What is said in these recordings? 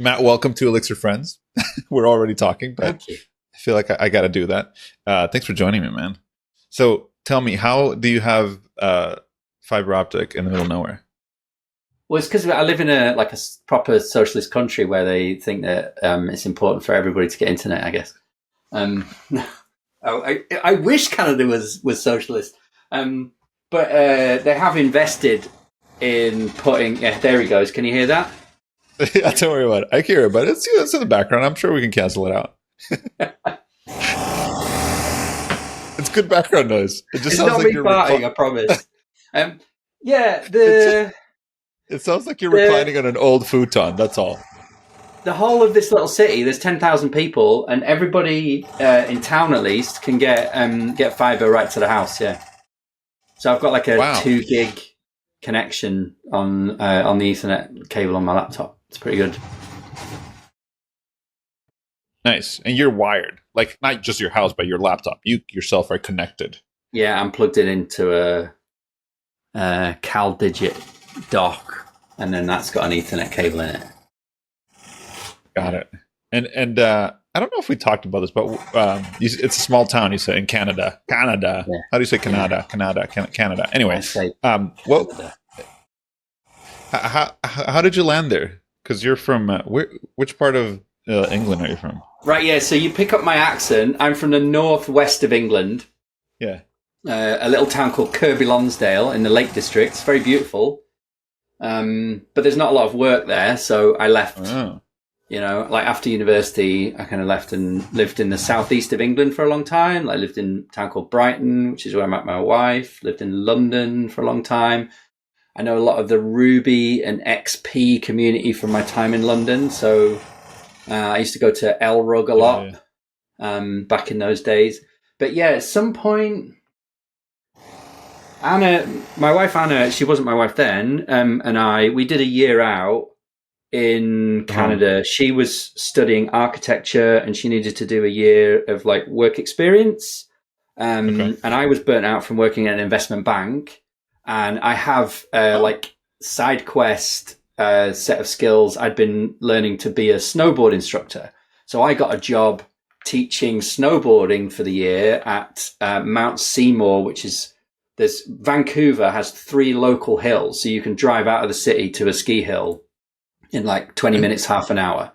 Matt, welcome to Elixir Friends. We're already talking, but Thank you. I feel like I got to do that. Thanks for joining me, man. So tell me, how do you have fiber optic in the middle of nowhere? Well, it's because I live in a proper socialist country where they think that it's important for everybody to get internet. I guess. Um, I wish Canada was socialist, but they have invested in putting. Yeah, there he goes. Can you hear that? Yeah, don't worry about it. I hear it, but it's in the background. I'm sure we can cancel it out. It's good background noise. It just It's sounds not like me you're farting. I promise. Yeah, it sounds like you're the reclining on an old futon. That's all. the whole of this little city, there's 10,000 people, and everybody in town at least can get fiber right to the house. Yeah, so I've got like a Wow, 2 gig connection on the Ethernet cable on my laptop. It's pretty good. nice. And you're wired, like not just your house, but your laptop. You yourself are connected. Yeah, I'm plugged it into a Cal Digit dock, and then that's got an Ethernet cable in it. Got it. And I don't know if we talked about this, but it's a small town. You said in Canada. Canada. Yeah, How do you say yeah. Canada? Canada. I Anyway, say what? Canada. How did you land there? Because you're from which part of England are you from? Right, yeah. So you pick up my accent. I'm from the northwest of England, Yeah. a little town called Kirby Lonsdale in the Lake District. It's very beautiful, but there's not a lot of work there, so I left. Oh. Like after university, I kind of left and lived in the southeast of England for a long time. I lived in a town called Brighton, which is where I met my wife. Lived in London for a long time. I know a lot of the Ruby and XP community from my time in London. So I used to go to Elrug a Yeah. lot back in those days. But yeah, at some point, my wife Anna, she wasn't my wife then, and we did a year out in Canada. She was studying architecture and she needed to do a year of like work experience. Okay. And I was burnt out from working at an investment bank, and I have like side quest set of skills. I'd been learning to be a snowboard instructor. So I got a job teaching snowboarding for the year at Mount Seymour, Vancouver has 3 local hills. So you can drive out of the city to a ski hill in like 20 minutes, half an hour.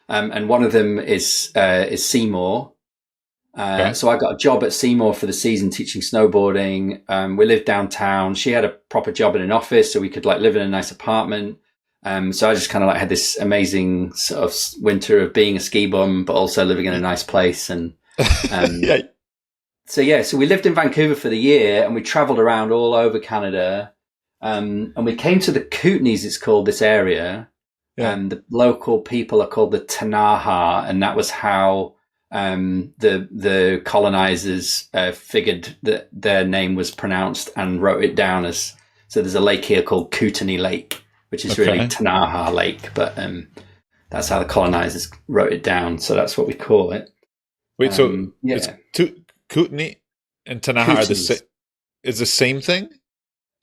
And one of them is Seymour. Okay. So I got a job at Seymour for the season teaching snowboarding. We lived downtown. She had a proper job in an office, so we could like live in a nice apartment. So I just kind of like had this amazing sort of winter of being a ski bum, but also living in a nice place. And Yeah. so we lived in Vancouver for the year, and we traveled around all over Canada. And we came to the Kootenays, it's called, this area. Yeah. The local people are called the Tanaha, and that was how the colonizers figured that their name was pronounced and wrote it down as. So there's a lake here called Kootenay Lake, which is really Okay. Tanaha Lake, but that's how the colonizers wrote it down. So that's what we call it. Wait. So it's Yeah, Kootenay and Tanaha are Kootenays. is the same thing?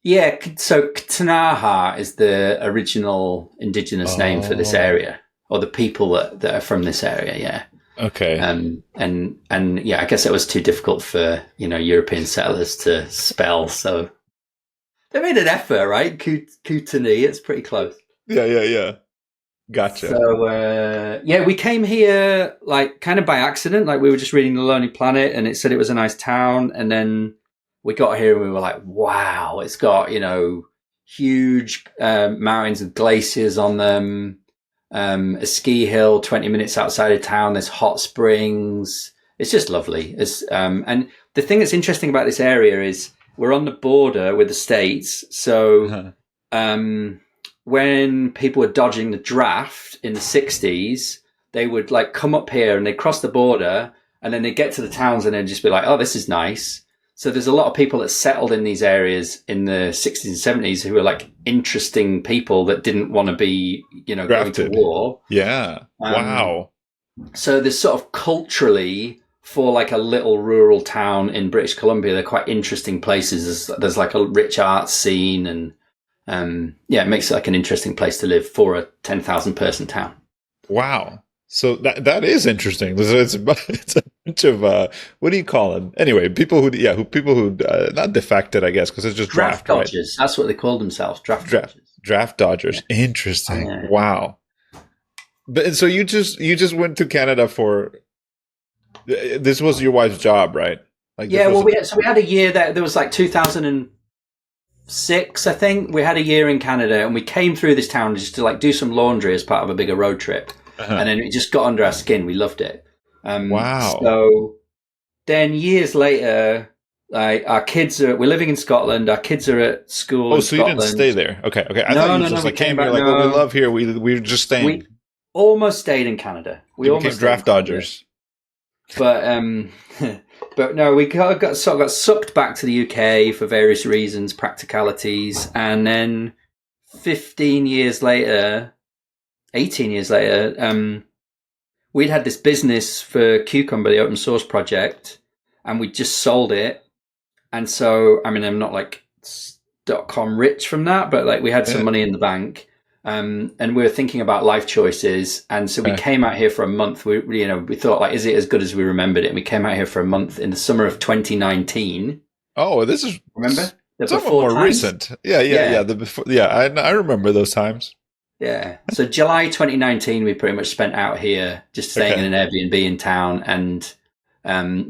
Yeah, so Tanaha is the original indigenous name for this Oh. area, or the people that are from this area. Yeah. Okay. And yeah, I guess it was too difficult for European settlers to spell, so they made an effort, right? Kootenay, it's pretty close. Yeah. Gotcha. So yeah, we came here like kind of by accident. Like we were just reading The Lonely Planet, and it said it was a nice town, and then we got here and we were like, wow, it's got huge mountains with glaciers on them. A ski hill 20 minutes outside of town. There's hot springs. It's just lovely. And the thing that's interesting about this area is we're on the border with the States. So Uh-huh. when people were dodging the draft in the 60s, they would like come up here and they'd cross the border, and then they'd get to the towns and they'd just be like, oh, this is nice. So there's a lot of people that settled in these areas in the 60s and 70s who were like interesting people that didn't want to be, going to Drafted. war. Yeah. Um, Wow. So there's sort of culturally, for like a little rural town in British Columbia, they're quite interesting places. There's like a rich arts scene, and yeah, it makes it like an interesting place to live for a 10,000 person town. Wow. So that is interesting. It's a bunch of what do you call them? Anyway, people who not defected, I guess, because it's just Draft draft, right? dodgers. That's what they called themselves. Draft Draft dodgers. draft dodgers. Yeah. Interesting. Yeah. Wow. But so you just went to Canada for this was your wife's job, right? Like Yeah, well, we had a year there was like 2006, I think. We had a year in Canada, and we came through this town just to like do some laundry as part of a bigger road trip, and then it just got under our skin. We loved it. Wow. So then years later, like we're living in Scotland. Our kids are at school. Oh, so you didn't stay there? Okay. I thought you just like came here, like, well, we love here. We're just staying. We almost stayed in Canada. We you almost became draft dodgers. But but no, we got sucked back to the UK for various reasons, practicalities, and then 18 years later, we'd had this business for Cucumber, the open source project, and we just sold it. And so, I mean, I'm not like .com rich from that, but like we had some money in the bank. And we were thinking about life choices, and so we came out here for a month. We thought, like, is it as good as we remembered it? And we came out here for a month in the summer of 2019. Oh, this is remember the somewhat more recent. Yeah. The before, I remember those times. Yeah. So July 2019, we pretty much spent out here, just staying in an Airbnb in town, and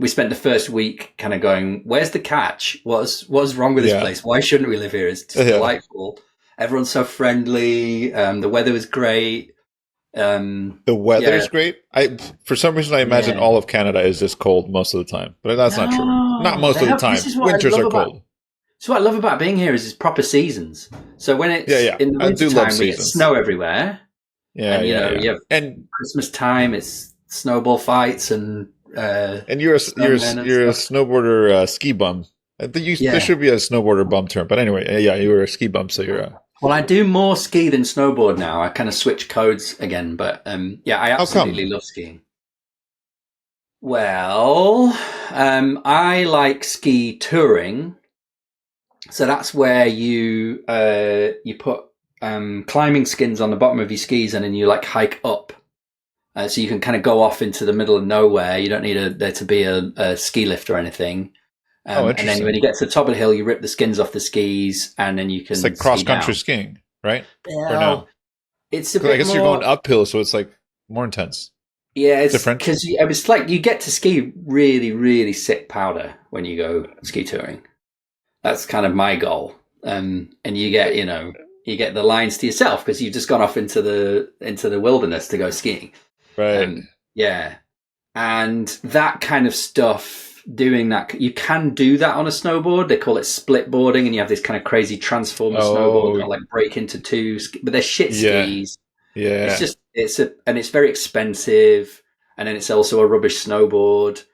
we spent the first week kind of going, "Where's the catch? What's wrong with this place? Why shouldn't we live here? It's just delightful." Everyone's so friendly. The weather was great. The weather is great. For some reason, I imagine all of Canada is just cold most of the time, but that's not true. Not most of the time. Winters are cold. So what I love about being here is it's proper seasons. So when it's in the winter time, we get snow everywhere. Yeah, you have Christmas time. It's snowball fights and you're a snowboarder ski bum. I think there should be a snowboarder bum term, but anyway, you were a ski bum, so you're. Well, I do more ski than snowboard now. I kind of switch codes again, but I absolutely love skiing. Well, I like ski touring, so that's where you put climbing skins on the bottom of your skis, and then you like hike up, so you can kind of go off into the middle of nowhere. You don't need there to be a ski lift or anything. And then when you get to the top of the hill, you rip the skins off the skis, and then you can. It's like cross country skiing, right? Yeah, or no? It's a bit. I guess you're going uphill, so it's like more intense. Yeah, it's different because it's like you get to ski really, really sick powder when you go ski touring. That's kind of my goal, and you get the lines to yourself because you've just gone off into the wilderness to go skiing, right? And that kind of stuff. Doing that, you can do that on a snowboard. They call it split boarding, and you have this kind of crazy transformer snowboard that like break into two, but they're shit skis. Yeah, it's very expensive, and then it's also a rubbish snowboard.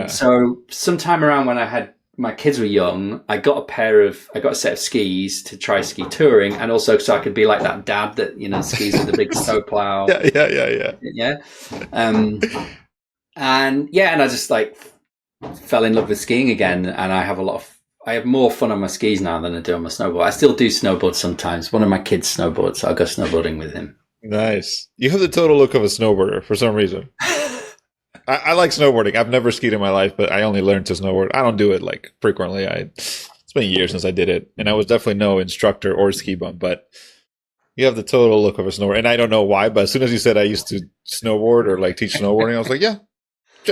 So sometime around when my kids were young, I got a set of skis to try ski touring, and also so I could be like that dad that skis with a big snowplow. And I just like fell in love with skiing again, and I have more fun on my skis now than I do on my snowboard. I still do snowboard sometimes. One of my kids snowboards, so I'll go snowboarding with him. Nice. You have the total look of a snowboarder for some reason. I like snowboarding. I've never skied in my life, but I only learned to snowboard. I don't do it like frequently. It's been years since I did it, and I was definitely no instructor or ski bum, but you have the total look of a snowboarder. And I don't know why, but as soon as you said I used to snowboard or like teach snowboarding, I was like, yeah.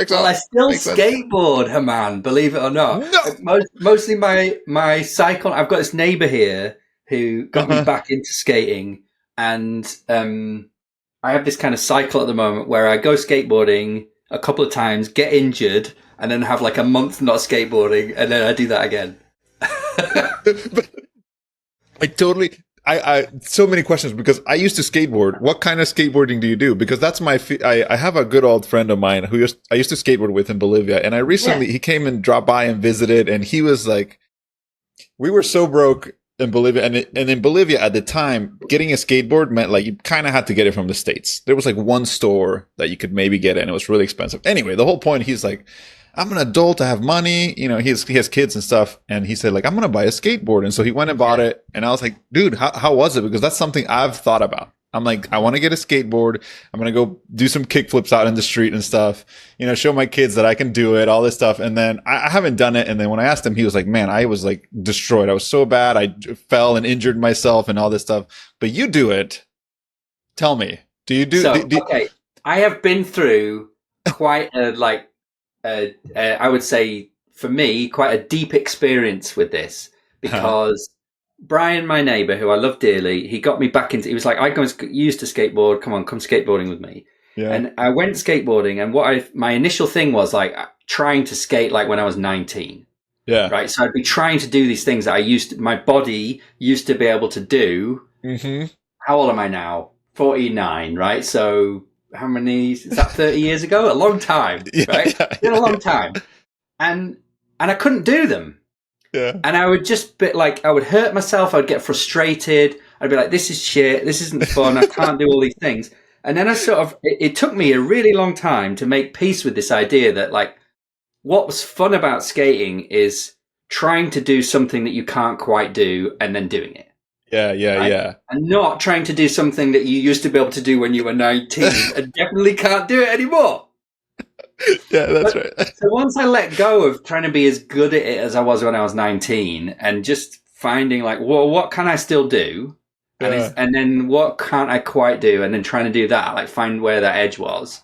Well, I still skateboard, Haman, believe it or not. No. Mostly my cycle. I've got this neighbor here who got me back into skating, and I have this kind of cycle at the moment where I go skateboarding a couple of times, get injured, and then have like a month not skateboarding, and then I do that again. I so many questions because I used to skateboard. What kind of skateboarding do you do? Because that's I have a good old friend of mine who I used to skateboard with in Bolivia, and he came and dropped by and visited, and he was like, we were so broke in Bolivia, and in Bolivia at the time, getting a skateboard meant like you kind of had to get it from the States. There was like one store that you could maybe get it, and it was really expensive. Anyway, the whole point, he's like, I'm an adult, I have money, he has kids and stuff. And he said like, I'm going to buy a skateboard. And so he went and bought it. And I was like, dude, how was it? Because that's something I've thought about. I'm like, I want to get a skateboard. I'm going to go do some kick flips out in the street and stuff, show my kids that I can do it, all this stuff. And then I haven't done it. And then when I asked him, he was like, man, I was like destroyed. I was so bad. I fell and injured myself and all this stuff. But you do it. Tell me, do you do? Okay. I have been through quite I would say for me, quite a deep experience with this because Brian, my neighbor, who I love dearly, he got me back into, he was like, used to skateboard. Come skateboarding with me. Yeah. And I went skateboarding and my initial thing was like trying to skate like when I was 19. Yeah. Right. So I'd be trying to do these things that my body used to be able to do. Mm-hmm. How old am I now? 49. Right. So how many, is that 30 years ago? A long time. Right. It's been a long time. And I couldn't do them. Yeah. And I would just be like, I would hurt myself. I'd get frustrated. I'd be like, this is shit. This isn't fun. I can't do all these things. And then it took me a really long time to make peace with this idea that like, what was fun about skating is trying to do something that you can't quite do and then doing it. Yeah. Right? And not trying to do something that you used to be able to do when you were 19 and definitely can't do it anymore. Yeah, that's right. So once I let go of trying to be as good at it as I was when I was 19 and just finding like, well, what can I still do? And then what can't I quite do? And then trying to do that, like find where that edge was.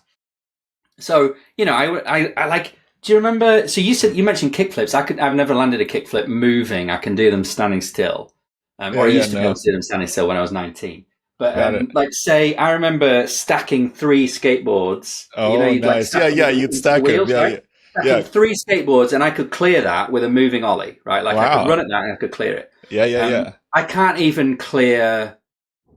So, I like, do you remember? So you mentioned kickflips. I've never landed a kickflip moving. I can do them standing still. I used to be able to do them standing still when I was 19. But like, say, I remember stacking 3 skateboards. Oh, nice. You'd stack wheels, them. Right? Stacking 3 skateboards, and I could clear that with a moving ollie, right? Like, I could run at that and I could clear it. Yeah. I can't even clear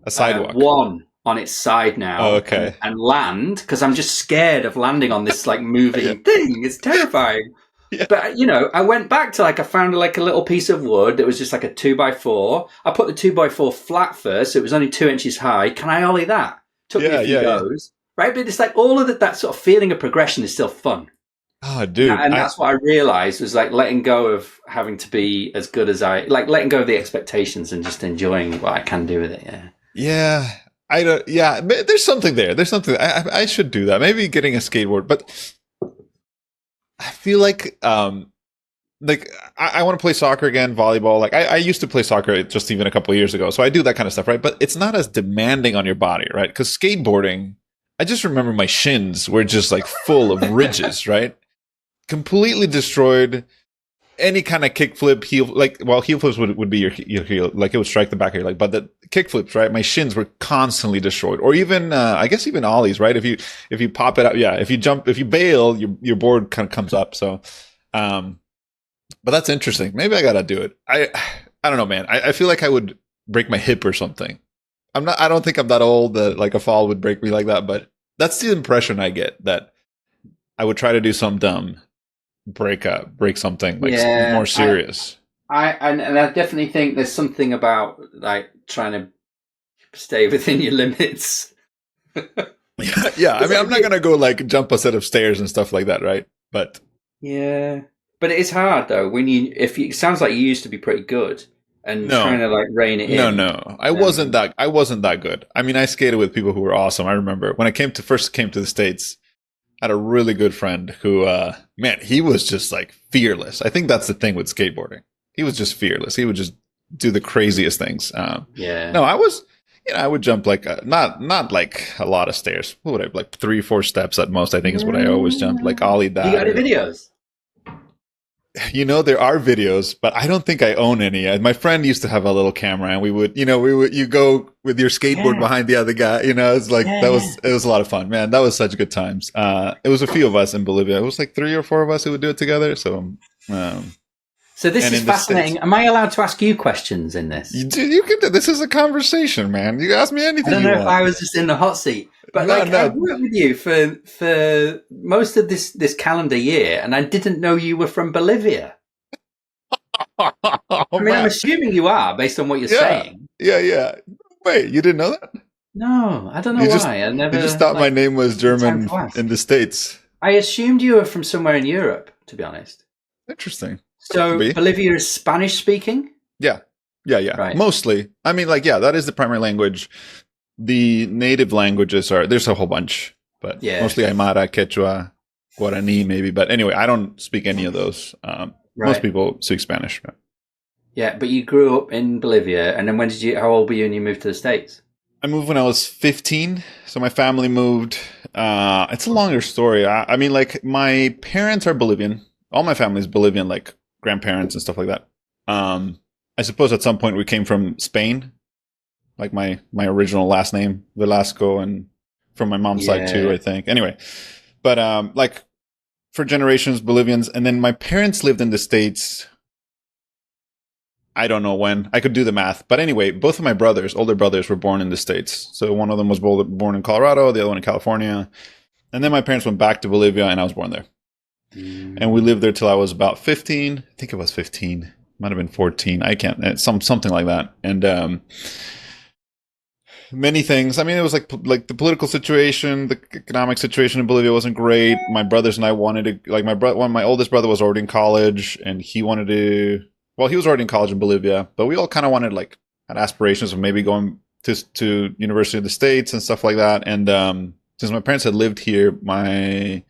a sidewalk. One on its side now. Oh, okay. And land, because I'm just scared of landing on this, like, moving thing. It's terrifying. Yeah. But, I went back to, like, I found, like, a little piece of wood that was just, like, a 2x4. I put the 2x4 flat first, so it was only 2 inches high. Can I ollie that? Took me a few goes. Right? But it's like all of that sort of feeling of progression is still fun. Oh, dude. And that's what I realized was, like, letting go of having to be as good as letting go of the expectations and just enjoying what I can do with it. Yeah. Yeah. There's something there. There's something. I should do that. Maybe getting a skateboard, but I feel like I want to play soccer again, volleyball. Like I used to play soccer just even a couple of years ago. So I do that kind of stuff, right? But it's not as demanding on your body, right? Because skateboarding, I just remember my shins were just like full of ridges, right? Completely destroyed. Any kind of kickflip, heel flips would be your heel, like it would strike the back of your leg. But the kickflips, right? My shins were constantly destroyed. Or even, I guess even ollies, right? If you pop it up, if you bail, your board kind of comes up. So, but that's interesting. Maybe I gotta do it. I don't know, man. I feel like I would break my hip or something. I don't think I'm that old that like a fall would break me like that. But that's the impression I get, that I would try to do something dumb. Break something like more serious. I definitely think there's something about like trying to stay within your limits. Yeah. I mean, I'm not gonna go like jump a set of stairs and stuff like that, right? But yeah, but it is hard though when it sounds like you used to be pretty good and trying to like rein it in. No, I wasn't that good. I mean, I skated with people who were awesome. I remember when I first came to the States. I had a really good friend who, he was just like fearless. I think that's the thing with skateboarding. He was just fearless. He would just do the craziest things. No, I would jump like, not like a lot of stairs. What would I, like 3-4 steps at most, I think is what I always jumped. Like ollie that. You got any videos? There are videos, but I don't think I own any. My friend used to have a little camera, and you go with your skateboard behind the other guy. It's like it was a lot of fun, man. That was such good times. It was a few of us in Bolivia. It was like 3 or 4 of us who would do it together. So, so this is fascinating. Am I allowed to ask you questions in this? You can. This is a conversation, man. You ask me anything. I don't know if I was just in the hot seat. But I've worked with you for most of this calendar year, and I didn't know you were from Bolivia. I'm assuming you are based on what you're saying. Yeah. Wait, you didn't know that? No, I don't know why. You just thought my name was German in the States. I assumed you were from somewhere in Europe, to be honest. Interesting. So Bolivia is Spanish speaking? Yeah. Right. Mostly. I mean, that is the primary language. The native languages there's a whole bunch, but Yeah. mostly Aymara, Quechua, Guarani, maybe. But anyway, I don't speak any of those. Most Right. people speak Spanish. Yeah, but you grew up in Bolivia, and then how old were you when you moved to the States? I moved when I was 15, so my family moved. It's a longer story. I mean, like, my parents are Bolivian. All my family is Bolivian, like grandparents and stuff like that. I suppose at some point we came from Spain, like my original last name, Velasco, and from my mom's side too, I think. Anyway, but like for generations, Bolivians, and then my parents lived in the States. I don't know when. I could do the math. But anyway, both of my brothers, older brothers, were born in the States. So one of them was born in Colorado, the other one in California. And then my parents went back to Bolivia, and I was born there. And we lived there till I was about 15. I think it was 15. Might have been 14. I can't. Something like that. And many things. I mean, it was like the political situation, the economic situation in Bolivia wasn't great. My brothers and I wanted to, like, my oldest brother was already in college, and he wanted to. Well, he was already in college in Bolivia, but we all kind of had aspirations of maybe going to University of the States and stuff like that. And since my parents had lived here, my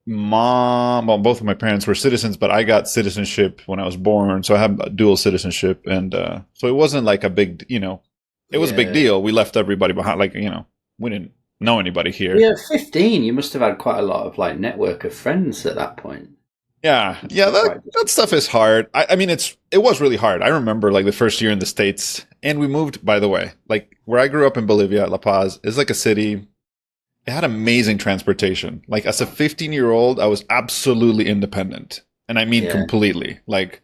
mom, well, both of my parents were citizens, but I got citizenship when I was born, so I have a dual citizenship. And so it wasn't like a big, it was a big deal. We left everybody behind, like, we didn't know anybody here. Yeah, 15, you must have had quite a lot of like network of friends at that point. Yeah, that stuff is hard. I mean, it was really hard. I remember like the first year in the States, and we moved, by the way, like where I grew up in Bolivia, La Paz, is like a city. It had amazing transportation. Like as a 15-year-old, I was absolutely independent. And I mean completely. Like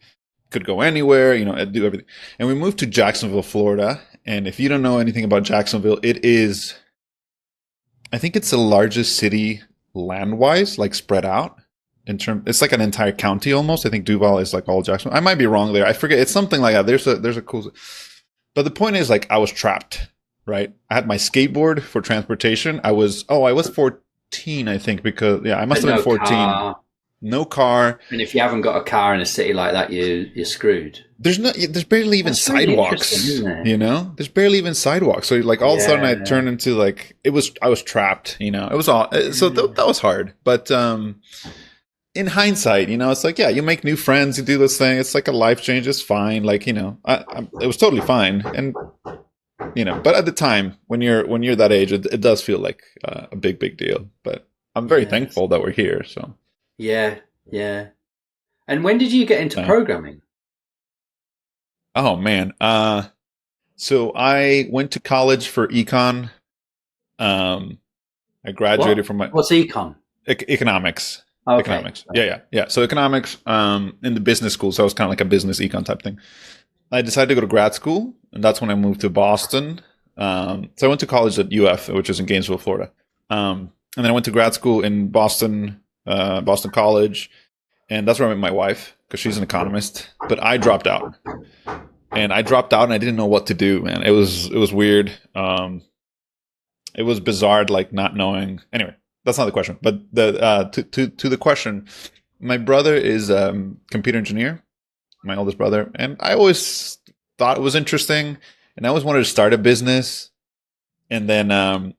could go anywhere, I'd do everything. And we moved to Jacksonville, Florida. And if you don't know anything about Jacksonville, I think it's the largest city land-wise, like spread out. It's like an entire county almost. I think Duval is like all Jacksonville. I might be wrong there. I forget. It's something like that. There's a cool. But the point is, like, I was trapped, right? I had my skateboard for transportation. I was 14, I think, because I must have been 14. No car. And if you haven't got a car in a city like that, you're screwed. There's barely even sidewalks, There's barely even sidewalks. So like all of a sudden I turned into like, I was trapped, it was all, so that was hard. But, in hindsight, it's like, you make new friends, you do this thing. It's like a life change. It's fine. Like, it was totally fine. And, but at the time when you're that age, it does feel like a big deal, but I'm very thankful that we're here. So. Yeah. Yeah. And when did you get into programming? Oh man. So I went to college for econ. I graduated from what's econ? Economics. Okay. Economics. Yeah. So economics, in the business school. So it was kind of like a business econ type thing. I decided to go to grad school, and that's when I moved to Boston. So I went to college at UF, which is in Gainesville, Florida. And then I went to grad school in Boston College. And that's where I met my wife, because she's an economist, but I dropped out. And I didn't know what to do, man. It was weird. It was bizarre, like not knowing. Anyway. That's not the question, but to the question, my brother is a computer engineer, my oldest brother, and I always thought it was interesting, and I always wanted to start a business. And then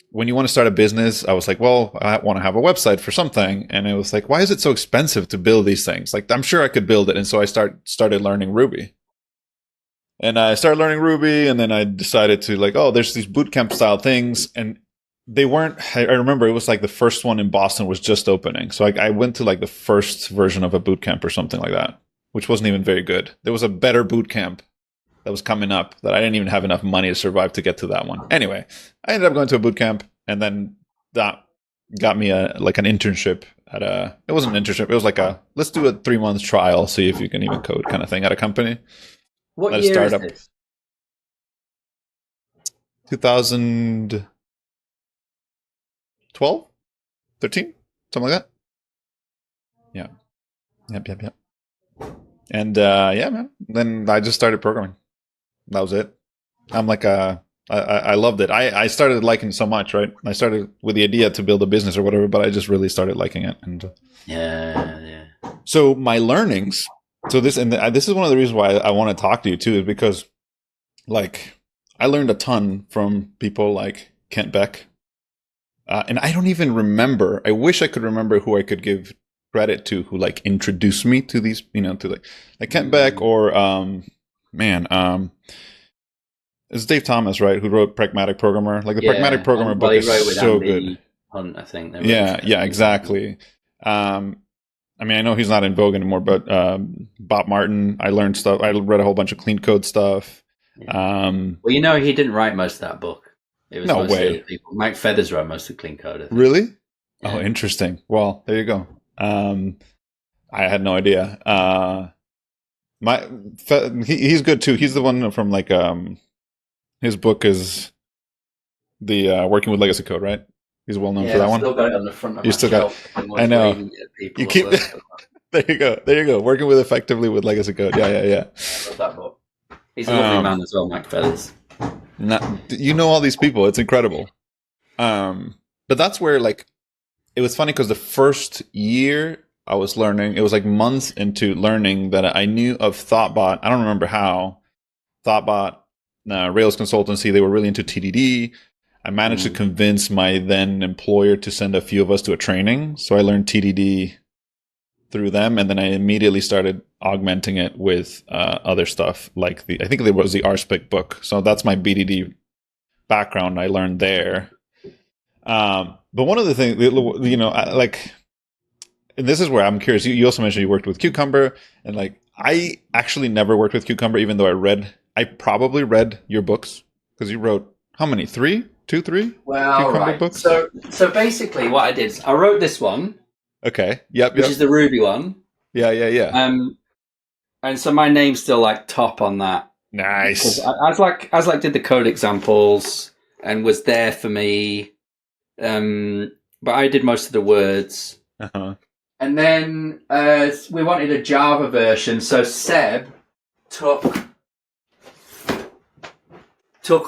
when you want to start a business, I was like, well, I want to have a website for something, and it was like, why is it so expensive to build these things? Like, I'm sure I could build it, and so I started learning Ruby. And I started learning Ruby, and then I decided to like, oh, there's these bootcamp style things, and they weren't. I remember it was like the first one in Boston was just opening. So I went to like the first version of a boot camp or something like that, which wasn't even very good. There was a better boot camp that was coming up that I didn't even have enough money to survive to get to that one. Anyway, I ended up going to a boot camp, and then that got me an internship at it wasn't an internship. It was like let's do a 3-month trial, see if you can even code kind of thing at a company. What year startup. Is this? 2012, 13, something like that. Yeah. Yep. And man. Then I just started programming. That was it. I'm like I loved it. I started liking it so much, right? I started with the idea to build a business or whatever, but I just really started liking it. And yeah. So my learnings. So this is one of the reasons why I want to talk to you too, is because like I learned a ton from people like Kent Beck. And I don't even remember. I wish I could remember who I could give credit to, who like introduced me to these, to like Kent Beck or it's Dave Thomas, right? Who wrote Pragmatic Programmer? Like the Pragmatic Programmer book is so good. Hunt, I think. Yeah, exactly. I mean, I know he's not in vogue anymore, but Bob Martin, I learned stuff. I read a whole bunch of clean code stuff. Yeah. Well, he didn't write most of that book. It was no way. People. Mike Feathers wrote most of Clean Code. Really? Yeah. Oh, interesting. Well, there you go. I had no idea. He's good too. He's the one from like his book is the Working with Legacy Code, right? He's well known for that one. Still got it on the front of you my still shelf. I know. You keep. There you go. Working with effectively with legacy code. Yeah. I love that book. He's a lovely man as well, Mike Feathers. You know all these people. It's incredible. But that's where like it was funny because the first year I was learning, it was like months into learning that I knew of Thoughtbot. I don't remember how. Thoughtbot, Rails consultancy. They were really into TDD. I managed to convince my then employer to send a few of us to a training. So I learned TDD through them. And then I immediately started augmenting it with other stuff like I think it was the RSpec book. So that's my BDD background I learned there. But one of the things, and this is where I'm curious. You also mentioned you worked with Cucumber, and like I actually never worked with Cucumber, even though I probably read your books because you wrote how many? 3? 2, 3? Well, Cucumber right. books? So basically, what I did is I wrote this one. Okay. Yep. Which is the Ruby one. Yeah. And so my name's still like top on that. Nice. As like did the code examples and was there for me. But I did most of the words. Uh-huh. And then we wanted a Java version, so Seb took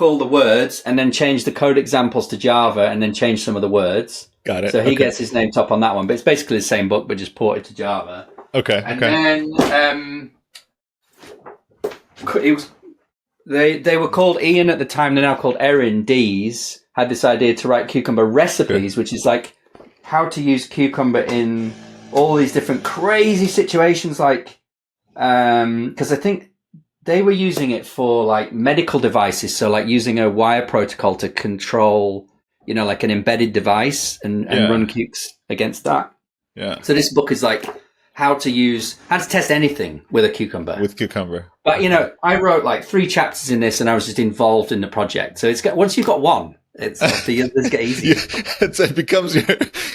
all the words and then changed the code examples to Java and then changed some of the words. Got it. So he gets his name top on that one, but it's basically the same book but just ported to Java. Okay. And then it was they were called Ian at the time. They're now called Erin Dees. Had this idea to write Cucumber recipes, which is like how to use Cucumber in all these different crazy situations. Like, because I think they were using it for like medical devices. So like using a wire protocol to control, like an embedded device and run Cukes against that. Yeah. So this book is like how to test anything with a Cucumber. With Cucumber. But, I wrote like 3 chapters in this and I was just involved in the project. So once you've got one, it's get easy. It becomes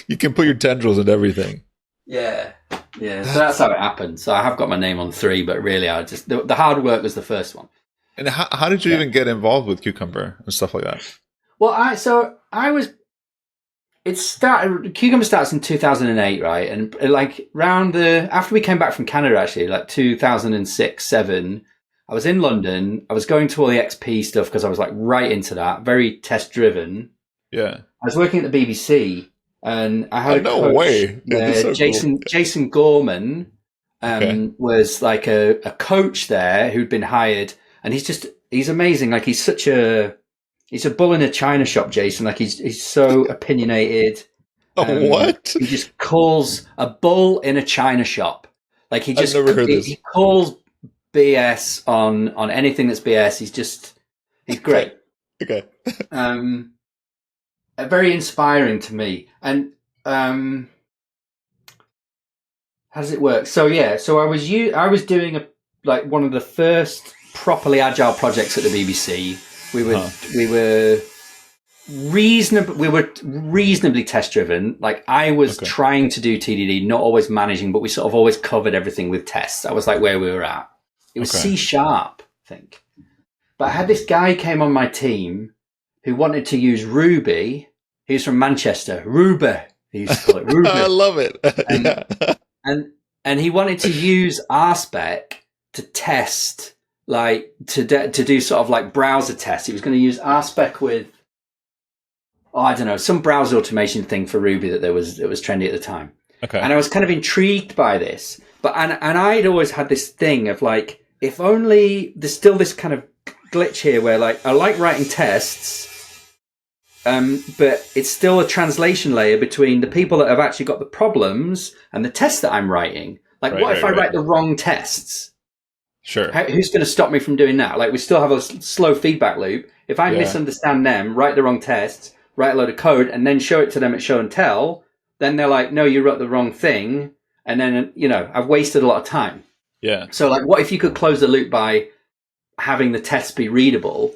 you can put your tendrils and everything. Yeah. So that's how it happened. So I have got my name on 3, but really the hard work was the first one. And how did you even get involved with Cucumber and stuff like that? Well, Cucumber starts in 2008, right? And like after we came back from Canada, actually, like 2006, 7, I was in London. I was going to all the XP stuff because I was like right into that, very test driven. Yeah. I was working at the BBC and I had a coach, so Jason Gorman, was like a coach there who'd been hired, and he's amazing. Like he's a bull in a china shop, Jason. Like he's so opinionated. What? He just calls a bull in a china shop. Like he just I've never heard this. He calls BS on anything that's BS. He's great. Okay. Very inspiring to me. And how does it work? So I was doing one of the first properly agile projects at the BBC. We were reasonably test driven. Like I was trying to do TDD, not always managing, but we sort of always covered everything with tests. That was like where we were at. It was C#, I think. But I had this guy came on my team who wanted to use Ruby. He was from Manchester. Ruby. He used to call it Ruby. I love it. And he wanted to use RSpec to test, like to do sort of like browser tests. He was going to use RSpec with, I don't know, some browser automation thing for Ruby that was trendy at the time. Okay. And I was kind of intrigued by this, and I'd always had this thing of like, if only there's still this kind of glitch here where like I like writing tests, but it's still a translation layer between the people that have actually got the problems and the tests that I'm writing. Like, what if I write the wrong tests? Sure. Who's going to stop me from doing that? Like, we still have a slow feedback loop. If I misunderstand them, write the wrong tests, write a load of code, and then show it to them at show and tell, then they're like, no, you wrote the wrong thing. And then, I've wasted a lot of time. Yeah. So, like, what if you could close the loop by having the tests be readable?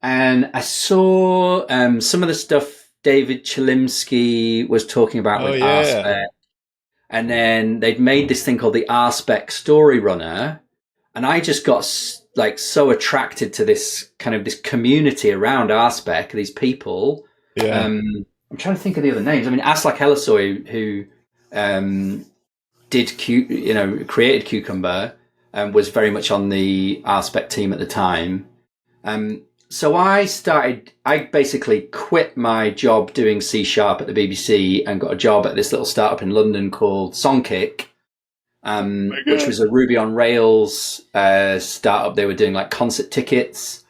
And I saw some of the stuff David Chilimsky was talking about with RSpec. And then they'd made this thing called the RSpec Story Runner. And I just got like so attracted to this kind of this community around RSpec, these people. Yeah. I'm trying to think of the other names. I mean, Aslak Elasoy, who created Cucumber, was very much on the RSpec team at the time. So I basically quit my job doing C# at the BBC and got a job at this little startup in London called Songkick, which was a Ruby on Rails startup. They were doing like concert tickets.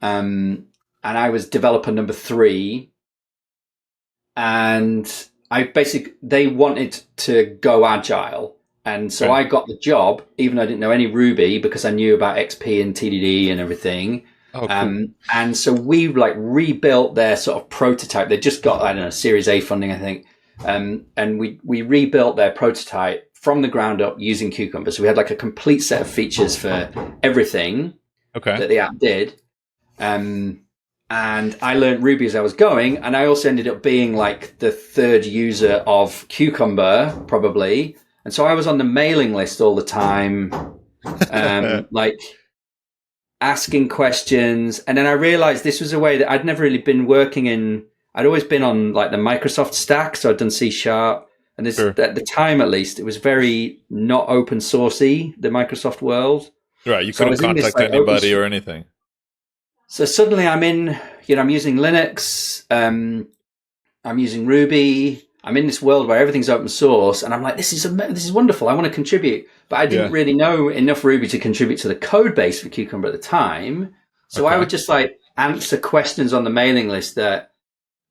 And I was developer number 3. And they wanted to go agile. And so I got the job, even though I didn't know any Ruby, because I knew about XP and TDD and everything. Oh, cool. And so we like rebuilt their sort of prototype. They just got, Series A funding, I think. And we rebuilt their prototype from the ground up using Cucumber. So we had like a complete set of features for everything that the app did. And I learned Ruby as I was going. And I also ended up being like the 3rd user of Cucumber, probably. And so I was on the mailing list all the time, like asking questions. And then I realized this was a way that I'd never really been working in. I'd always been on like the Microsoft stack. So I'd done C#. And this, at the time, at least, it was very not open sourcey, the Microsoft world. Right. You couldn't contact anybody or anything. So suddenly I'm using Linux. I'm using Ruby. I'm in this world where everything's open source, and I'm like, this is wonderful. I want to contribute, but I didn't really know enough Ruby to contribute to the code base for Cucumber at the time. So I would just like answer questions on the mailing list that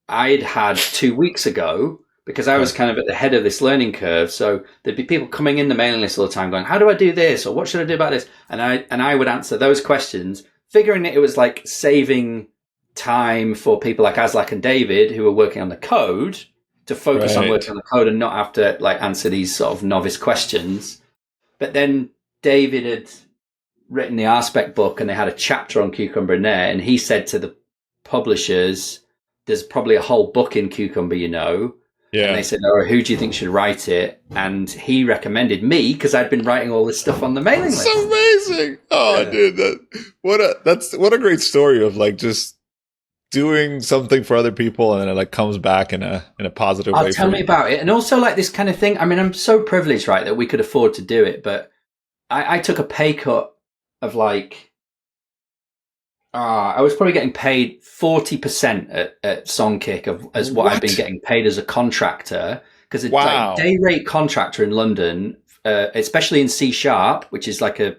I'd had 2 weeks ago, because I was kind of at the head of this learning curve. So there'd be people coming in the mailing list all the time going, how do I do this? Or what should I do about this? And I would answer those questions, figuring that it was like saving time for people like Aslak and David who were working on the code to focus on working on the code and not have to like answer these sort of novice questions. But then David had written the RSpec book and they had a chapter on Cucumber in there. And he said to the publishers, there's probably a whole book in Cucumber, Yeah. And they said, who do you think should write it? And he recommended me because I'd been writing all this stuff on the mailing list. So amazing. Oh, dude, what a great story of like just doing something for other people and then it like comes back in a positive way. Tell me about it. And also like this kind of thing. I mean, I'm so privileged, right, that we could afford to do it, but I took a pay cut of like, I was probably getting paid 40% at Songkick as what I've been getting paid as a contractor. Because it's like day rate contractor in London, especially in C#, which is like a,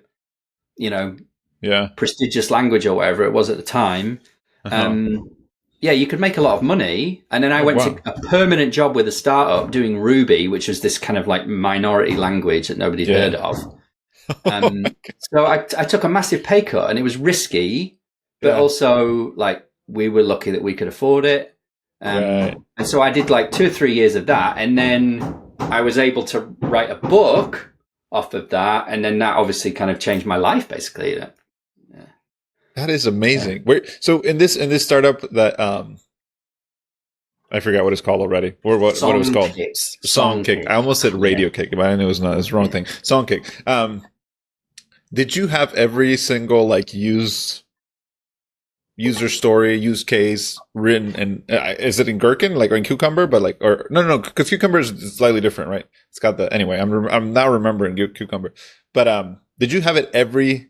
prestigious language or whatever it was at the time. You could make a lot of money. And then I went to a permanent job with a startup doing Ruby, which was this kind of like minority language that nobody's heard of. So I took a massive pay cut and it was risky, but also like we were lucky that we could afford it. And so I did like 2 or 3 years of that. And then I was able to write a book off of that. And then that obviously kind of changed my life, basically. That is amazing. So in this startup that I forgot what it's called already, or what it was called. Songkick. I almost said Radio Kick, but I knew it was not. It's the wrong thing. Songkick. Did you have every single like user story, use case written? And is it in Gherkin, like, or in Cucumber? But like, or no, because Cucumber is slightly different, right? It's got the anyway. I'm now remembering Cucumber, but did you have it every?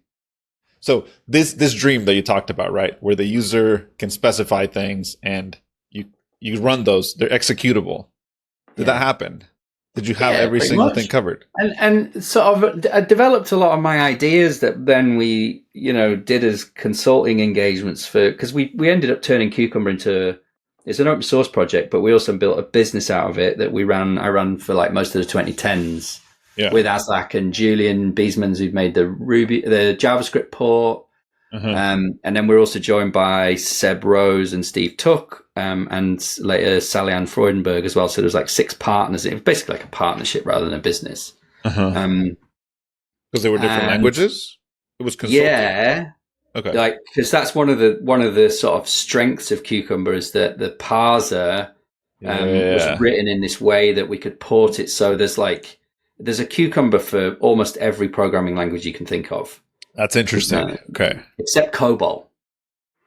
So this dream that you talked about, right, where the user can specify things and you run those, they're executable. Did that happen? Did you have every pretty single much. thing covered? And sort of I developed a lot of my ideas that then we, did as consulting engagements because we ended up turning Cucumber into, it's an open source project, but we also built a business out of it that I ran for like most of the 2010s with Aslak and Julian Biesmans, who've made the JavaScript port. And then we're also joined by Seb Rose and Steve Tuck, and later Sally Ann Freudenberg as well. So there's like 6 partners. It was basically like a partnership rather than a business. Because they were different languages. It was consulting. Yeah. Okay. Like, because that's one of the sort of strengths of Cucumber is that the parser was written in this way that we could port it. So there's a Cucumber for almost every programming language you can think of. That's interesting. Okay. Except COBOL.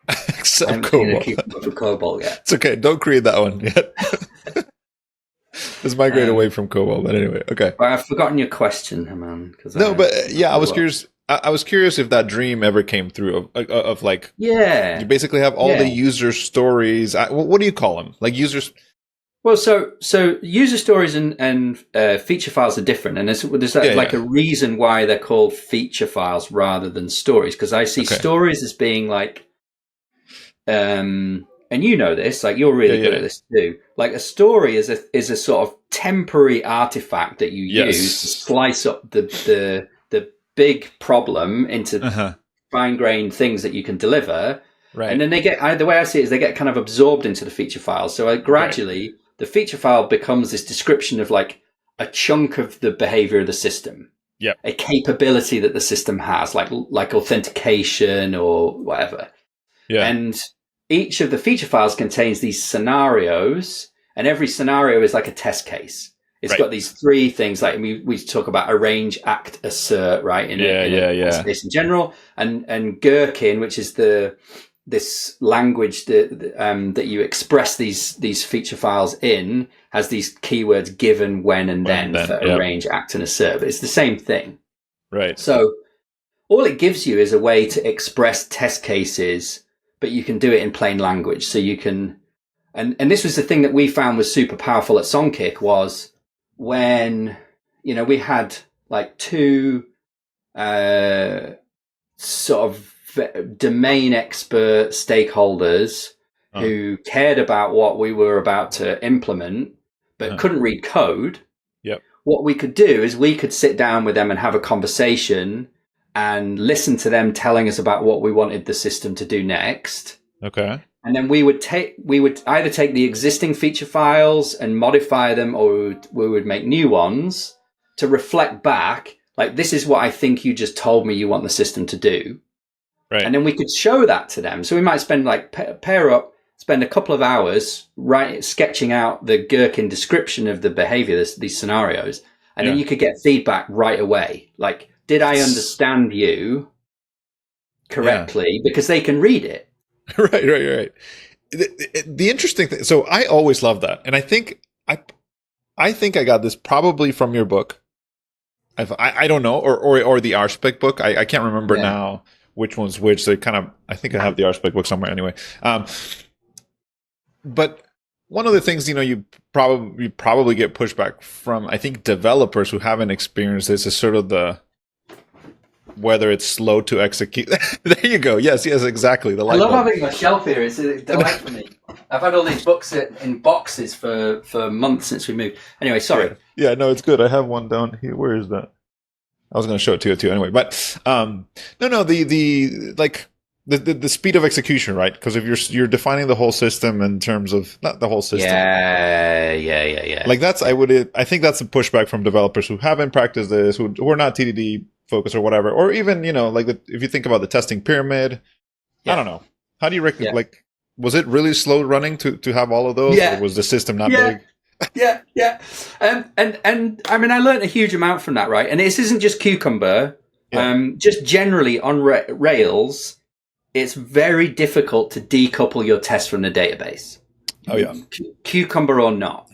Except COBOL. For COBOL, yeah. It's okay. Don't create that one yet. Let's migrate away from COBOL. But anyway, okay. But I've forgotten your question, man. I was curious. I was curious if that dream ever came through of like, you basically have all the user stories. What do you call them? Like users. Well, so user stories and feature files are different, and there's a reason why they're called feature files rather than stories. Because I see stories as being like, and you know this, like you're really good at this too. Like a story is a sort of temporary artifact that you use to slice up the big problem into fine-grained things that you can deliver, right? And then they get the way I see it is they get kind of absorbed into the feature file. So gradually. The feature file becomes this description of like a chunk of the behavior of the system, a capability that the system has, like authentication or whatever. Yeah. And each of the feature files contains these scenarios, and every scenario is like a test case. It's got these 3 things, like we talk about arrange, act, assert, right? In test case in general, and Gherkin, which is this language that you express these feature files in, has these keywords given, when, and then for arrange, act, and assert. But it's the same thing. Right. So all it gives you is a way to express test cases, but you can do it in plain language. So you can, and this was the thing that we found was super powerful at Songkick was when, we had like 2 sort of domain expert stakeholders who cared about what we were about to implement but couldn't read code. What we could do is we could sit down with them and have a conversation and listen to them telling us about what we wanted the system to do next. Okay. And then we would either take the existing feature files and modify them, or we would make new ones to reflect back like, this is what I think you just told me you want the system to do. Right. And then we could show that to them. So we might spend spend a couple of hours sketching out the Gherkin description of the behavior, these scenarios. And then you could get feedback right away. Like, did I understand you correctly? Because they can read it. Right. The interesting thing. So I always love that. And I think I got this probably from your book. I don't know, or the RSpec book. I can't remember now which one's which. So I think I have the RSpec book somewhere anyway. But one of the things, you probably get pushback from, I think, developers who haven't experienced this is sort of whether it's slow to execute. There you go. Yes, exactly. I love having a shelf here. It's a delight for me. I've had all these books in boxes for months since we moved. Anyway, sorry. Yeah, no, it's good. I have one down here. Where is that? I was going to show it to you too anyway. But the speed of execution, right? Because if you're defining the whole system in terms of not the whole system. Yeah. Like I think that's a pushback from developers who haven't practiced this, who are not TDD focused or whatever, or even if you think about the testing pyramid. I don't know. How do you reckon? Like, was it really slow running to have all of those? Yeah. Or was the system not big? Yeah. And I mean, I learned a huge amount from that, right? And this isn't just Cucumber. Just generally on Rails, it's very difficult to decouple your tests from the database. Oh yeah, Cucumber or not.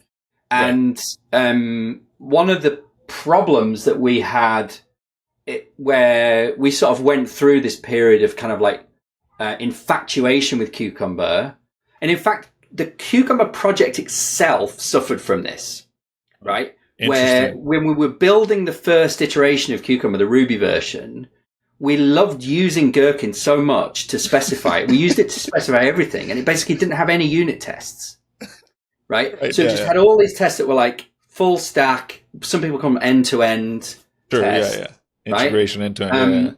And one of the problems that we had, where we sort of went through this period of kind of like infatuation with Cucumber, and in fact, the Cucumber project itself suffered from this, right? where Interesting. when we were building the first iteration of Cucumber, the Ruby version, we loved using Gherkin so much to specify it. We used it to specify everything, and it basically didn't have any unit tests, right? Right, So it yeah, just yeah. had all these tests that were like full stack. Some people call them end-to-end Sure, tests, yeah. right? Integration into it. Yeah.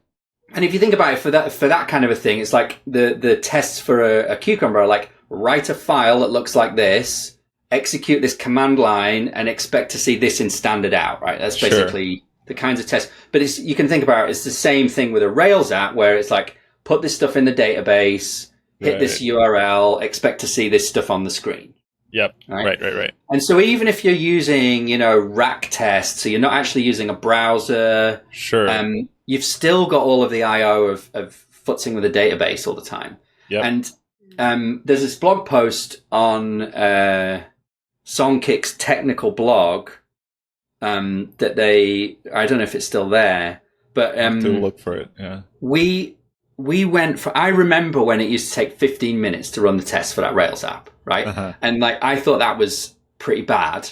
And if you think about it, for that kind of a thing, it's like the tests for a Cucumber are like, write a file that looks like this, execute this command line, and expect to see this in standard out, right? That's basically the kinds of tests. But you can think about it's the same thing with a Rails app, where it's like, put this stuff in the database, hit this URL, expect to see this stuff on the screen. Yep. Right. And so even if you're using, rack tests, so you're not actually using a browser, Sure. You've still got all of the I/O of futzing with a database all the time. Yep. And there's this blog post on Songkick's technical blog that I don't know if it's still there, but to look for it. Yeah. we went for, I remember when it used to take 15 minutes to run the test for that Rails app, right? Uh-huh. And I thought that was pretty bad.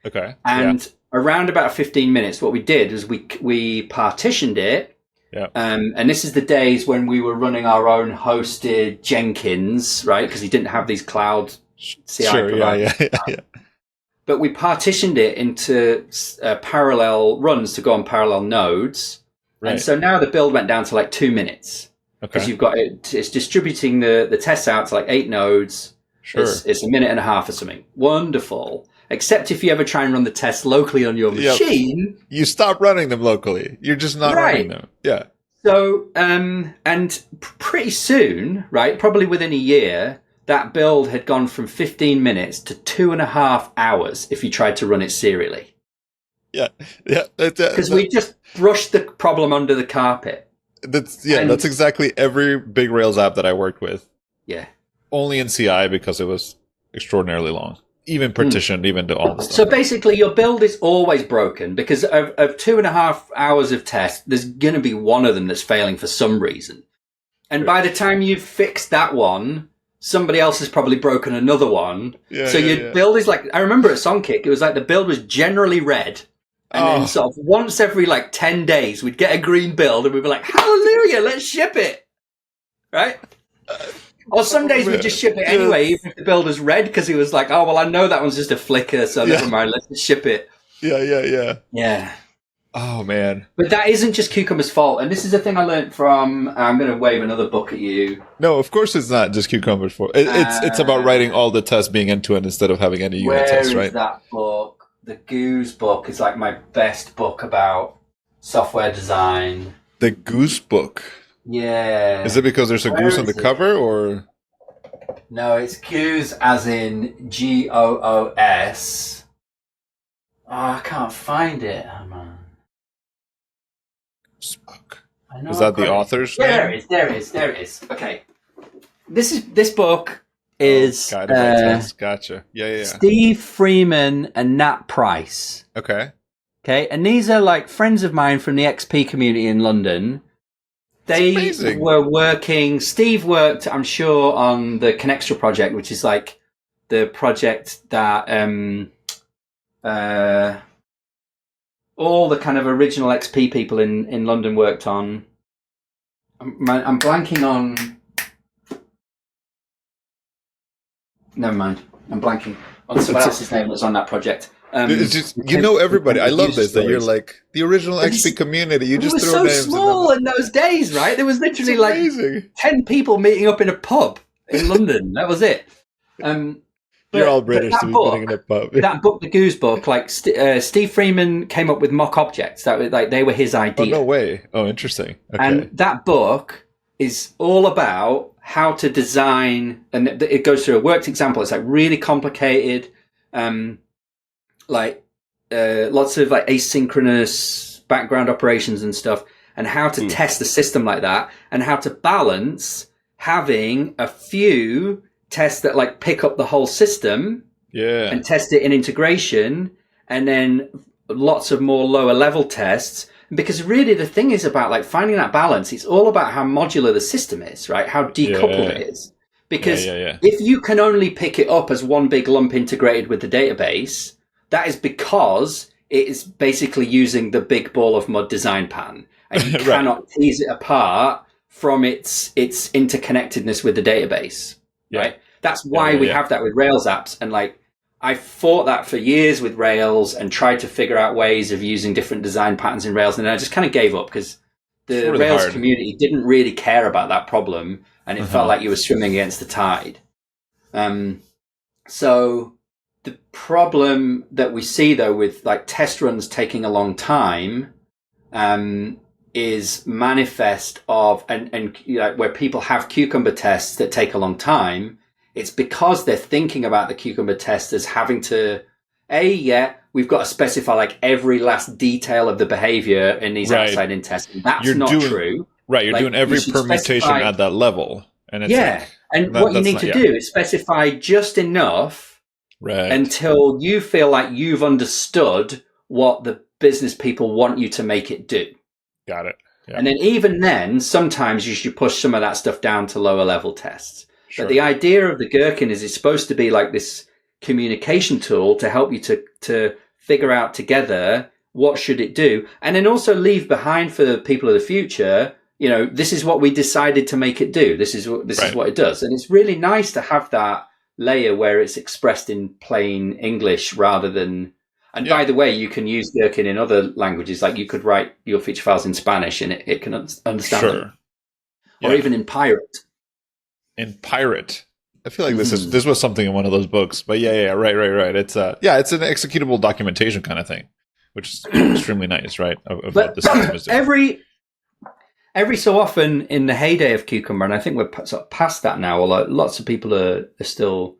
Okay. And around about 15 minutes, what we did was we partitioned it. Yeah. And this is the days when we were running our own hosted Jenkins, right? Because he didn't have these cloud CI providers. Yeah. But we partitioned it into parallel runs to go on parallel nodes. Right. And so now the build went down to like 2 minutes. Because you've got it's distributing the tests out to like 8 nodes. Sure. It's a minute and a half or something. Wonderful. Except if you ever try and run the tests locally on your machine. You stop running them locally. You're just not running them. Yeah. So, and pretty soon, right, probably within a year, that build had gone from 15 minutes to 2.5 hours if you tried to run it serially. Yeah. Because we just brushed the problem under the carpet. That's exactly every big Rails app that I worked with. Yeah. Only in CI because it was extraordinarily long. Even partitioned, even to all the stuff. So basically, your build is always broken because of 2.5 hours of test, there's going to be one of them that's failing for some reason. And by the time you've fixed that one, somebody else has probably broken another one. So your build is like, I remember at Songkick, it was like the build was generally red. And then sort of once every like 10 days, we'd get a green build and we'd be like, hallelujah, let's ship it. Right? Or some days we'd just ship it anyway, even if the build was red, because he was like, oh, well, I know that one's just a flicker, so never mind, let's just ship it. Yeah. Oh, man. But that isn't just Cucumber's fault. And this is a thing I learned from, I'm going to wave another book at you. No, of course it's not just Cucumber's fault. It's about writing all the tests being end-to-end instead of having any unit tests, right? Where is that book? The Goose book is like my best book about software design. The Goose book. Yeah. Is it because there's a goose on the cover, or? No, it's Goose as in GOOS. Oh, I can't find it. Come on. Is that the author's name? There it is. Okay. This book is Gotcha. Yeah. Steve Freeman and Nat Price. Okay. And these are like friends of mine from the XP community in London. They were working. Steve worked, I'm sure, on the Connextra project, which is like the project that all the kind of original XP people in London worked on. I'm blanking on. Never mind. I'm blanking on someone else's name that's on that project. It's just, everybody. I love this, that you're like the original XP community. You just throw names. It was so small in those days, right? There was literally like 10 people meeting up in a pub in London. That was it. You're all British to be meeting in a pub. That book, the Goose book, like Steve Freeman came up with mock objects. That was like they were his idea. Oh, no way. Oh, interesting. Okay. And that book is all about how to design, and it goes through a worked example. It's like really complicated. Lots of like asynchronous background operations and stuff, and how to test the system like that, and how to balance having a few tests that like pick up the whole system and test it in integration, and then lots of more lower level tests. Because really the thing is about like finding that balance. It's all about how modular the system is, right? How decoupled it is. Because if you can only pick it up as one big lump integrated with the database, that is because it is basically using the big ball of mud design pattern, and you Right. cannot tease it apart from its interconnectedness with the database, Yeah. right? That's why we have that with Rails apps. And like, I fought that for years with Rails and tried to figure out ways of using different design patterns in Rails. And then I just kind of gave up because the really Rails hard. community didn't really care about that problem. And it felt like you were swimming against the tide. So the problem that we see though with like test runs taking a long time, is manifest of, and you know, where people have Cucumber tests that take a long time, it's because they're thinking about the Cucumber test as having to, we've got to specify like every last detail of the behavior in these outside in tests. And that's not true. Right. You're like, doing every permutation at that level. And it's and what you need to do is specify just enough until you feel like you've understood what the business people want you to make it do. Got it. Yeah. And then even then, sometimes you should push some of that stuff down to lower level tests. But the idea of the gherkin is it's supposed to be like this communication tool to help you to figure out together what should it do. And then also leave behind for the people of the future, you know, this is what we decided to make it do. This is what it does. And it's really nice to have that layer where it's expressed in plain English rather than... And by the way, you can use Gherkin in other languages. Like you could write your feature files in Spanish and it can understand them. Or even in Pirate. In Pirate. I feel like this was something in one of those books. But right. It's it's an executable documentation kind of thing, which is extremely nice, right? Of what the system is doing. Every so often in the heyday of Cucumber, and I think we're sort of past that now, although lots of people are still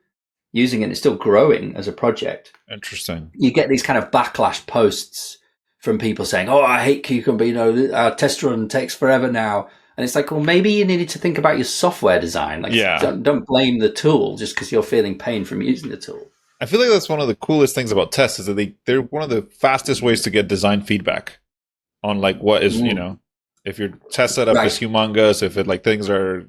using it, it's still growing as a project. Interesting. You get these kind of backlash posts from people saying, "Oh, I hate Cucumber. You know, our test run takes forever now." And it's like, well, maybe you needed to think about your software design. Like, don't blame the tool just because you're feeling pain from using the tool. I feel like that's one of the coolest things about tests is that they're one of the fastest ways to get design feedback on like what is, you know, if your test setup is humongous, if it like things are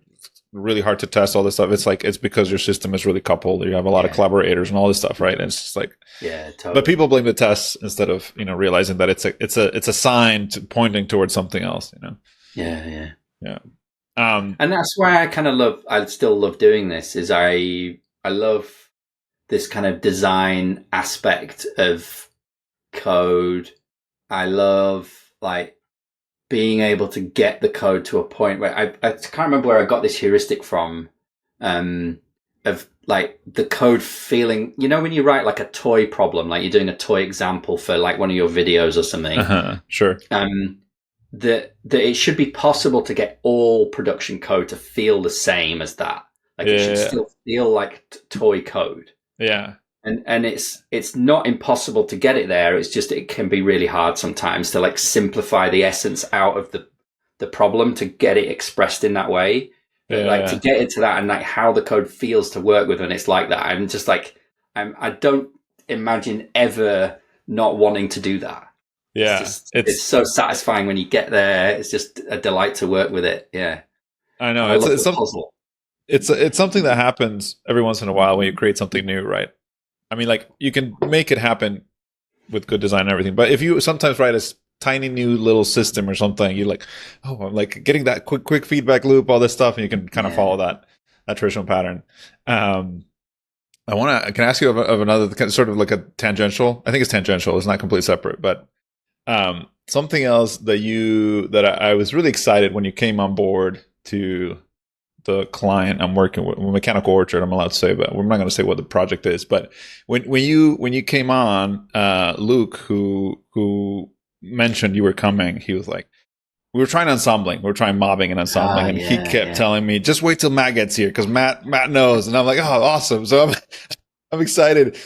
really hard to test, all this stuff, it's because your system is really coupled, you have a lot of collaborators and all this stuff, right? And it's just like, totally. But people blame the tests instead of, you know, realizing that it's a sign pointing towards something else, you know. Yeah. And that's why I still love doing this. Is I love this kind of design aspect of code. I love like being able to get the code to a point where I can't remember where I got this heuristic from, of like the code feeling, you know, when you write like a toy problem, like you're doing a toy example for like one of your videos or something. Sure. That it should be possible to get all production code to feel the same as that. Like it should still feel like toy code. Yeah. And it's not impossible to get it there. It's just, it can be really hard sometimes to like simplify the essence out of the problem to get it expressed in that way. Like to get into that and like how the code feels to work with when it's like that. I'm just like, I don't imagine ever not wanting to do that. Yeah. It's so satisfying when you get there. It's just a delight to work with it. Yeah. I know. It's something that happens every once in a while when you create something new, right? I mean, like you can make it happen with good design and everything, but if you sometimes write a tiny new little system or something, you're like, oh, I'm like getting that quick feedback loop, all this stuff, and you can kind of follow that traditional pattern. Can I ask you of another sort of like a tangential? I think it's tangential. It's not completely separate, but something else that I was really excited when you came on board to the client I'm working with, Mechanical Orchard, I'm allowed to say, but we're not going to say what the project is. But when you came on, Luke, who mentioned you were coming, he was like, we were trying ensembling, we were trying mobbing and ensembling, and he kept telling me, just wait till Matt gets here because Matt knows, and I'm like, oh, awesome. So I'm excited.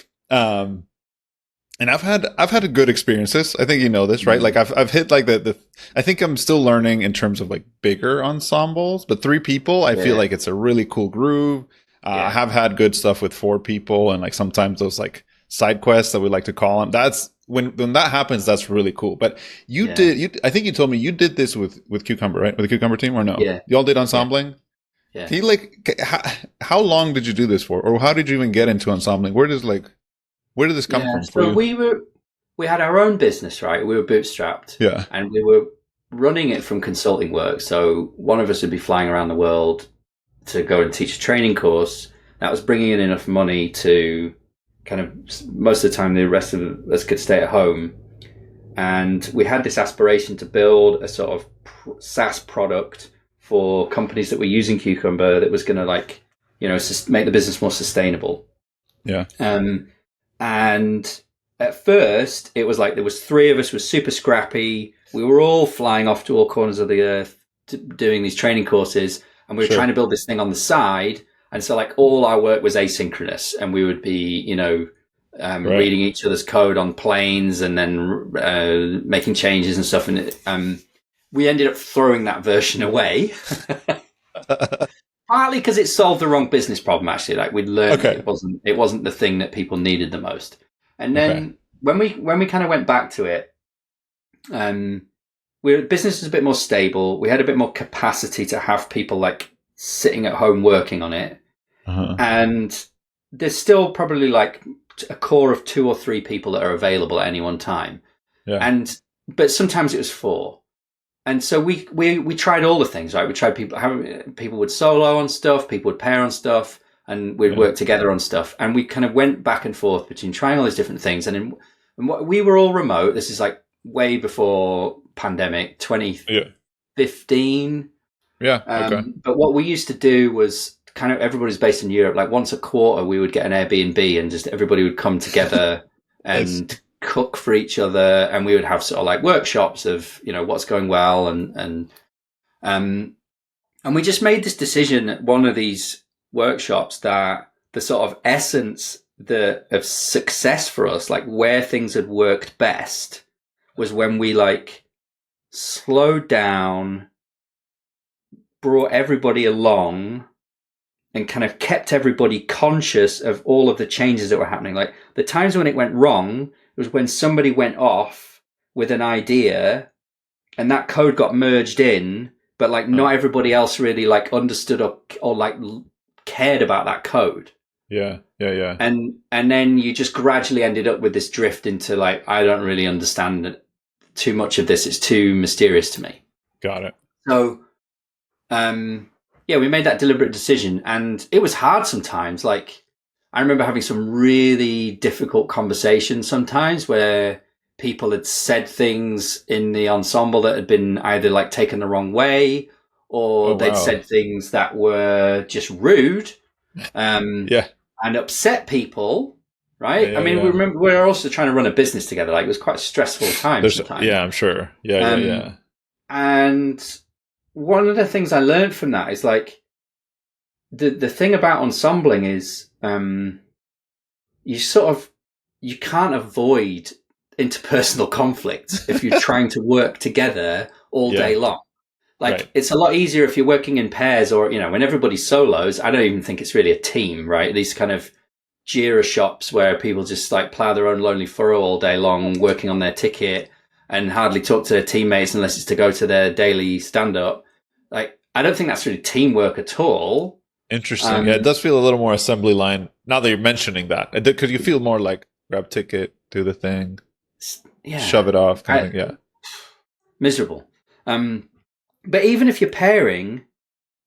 And I've had good experiences. I think you know this, right? Like I've hit like the I think I'm still learning in terms of like bigger ensembles, but 3 people, I feel like it's a really cool groove. I have had good stuff with 4 people, and like sometimes those like side quests that we like to call them. That's when that happens, that's really cool. But I think you told me you did this with Cucumber, right? With the Cucumber team or no? Yeah. Y'all did ensembling? Yeah. Can you how long did you do this for? Or how did you even get into ensembling? Where did this come from for you? So we had our own business, right? We were bootstrapped, Yeah. and we were running it from consulting work. So one of us would be flying around the world to go and teach a training course that was bringing in enough money to kind of, most of the time the rest of us could stay at home. And we had this aspiration to build a sort of SaaS product for companies that were using Cucumber that was going to, like, you know, make the business more sustainable. Yeah. And at first it was like, there was 3 of us, was super scrappy. We were all flying off to all corners of the earth doing these training courses, and we were trying to build this thing on the side. And so, like, all our work was asynchronous, and we would be, you know, reading each other's code on planes and then making changes and stuff. And we ended up throwing that version away. Partly because it solved the wrong business problem, actually. Like, we'd learned it wasn't the thing that people needed the most. And then when we kind of went back to it, business was a bit more stable. We had a bit more capacity to have people, like, sitting at home working on it. And there's still probably like a core of 2 or 3 people that are available at any one time. But sometimes it was 4. And so we tried all the things, right? We tried people would solo on stuff, people would pair on stuff, and we'd work together on stuff. And we kind of went back and forth between trying all these different things. And we were all remote. This is like way before pandemic, 2015. But what we used to do was, kind of, everybody's based in Europe. Like, once a quarter, we would get an Airbnb, and just everybody would come together and cook for each other. And we would have sort of like workshops of, you know, what's going well. And we just made this decision at one of these workshops that the sort of essence of success for us, like where things had worked best, was when we, like, slowed down, brought everybody along, and kind of kept everybody conscious of all of the changes that were happening. Like, the times when it went wrong was when somebody went off with an idea and that code got merged in, but, like, not everybody else really, like, understood or like cared about that code. Yeah. And then you just gradually ended up with this drift into, like, I don't really understand too much of this. It's too mysterious to me. Got it. So, we made that deliberate decision, and it was hard sometimes. Like, I remember having some really difficult conversations sometimes where people had said things in the ensemble that had been either, like, taken the wrong way, or they'd said things that were just rude, and upset people. Right. I mean, we're also trying to run a business together. Like, it was quite a stressful time sometimes. Yeah, I'm sure. Yeah. And one of the things I learned from that is, like, the thing about ensembling is, you can't avoid interpersonal conflict if you're trying to work together all day long. Like, it's a lot easier if you're working in pairs, or, you know, when everybody's solos. I don't even think it's really a team, right? These kind of Jira shops where people just, like, plow their own lonely furrow all day long, working on their ticket, and hardly talk to their teammates unless it's to go to their daily stand-up. Like, I don't think that's really teamwork at all. Interesting. It does feel a little more assembly line now that you're mentioning that. Because you feel more like grab ticket, do the thing, shove it off, kind of thing. Yeah. Miserable. But even if you're pairing,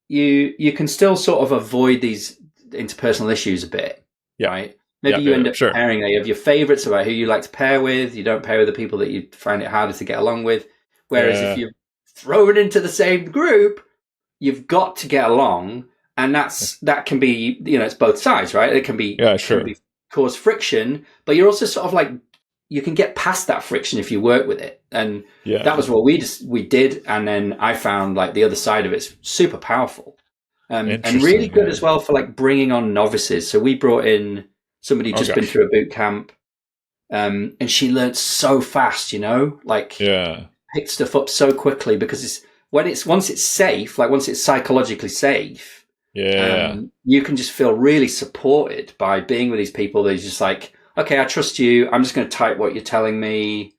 you can still sort of avoid these interpersonal issues a bit, right? Maybe you end up pairing. You have your favorites about who you like to pair with. You don't pair with the people that you find it harder to get along with. Whereas if you throw it into the same group, you've got to get along, and that can be, you know, it's both sides, right? It can be cause friction, but you're also sort of like, you can get past that friction if you work with it. And that was what we did. And then I found, like, the other side of it's super powerful, and really good as well for, like, bringing on novices. So we brought in somebody who'd just been through a boot camp, and she learned so fast, you know, like, picked stuff up so quickly, because once it's safe, like, once it's psychologically safe, you can just feel really supported by being with these people. They're just like, okay, I trust you. I'm just going to type what you're telling me,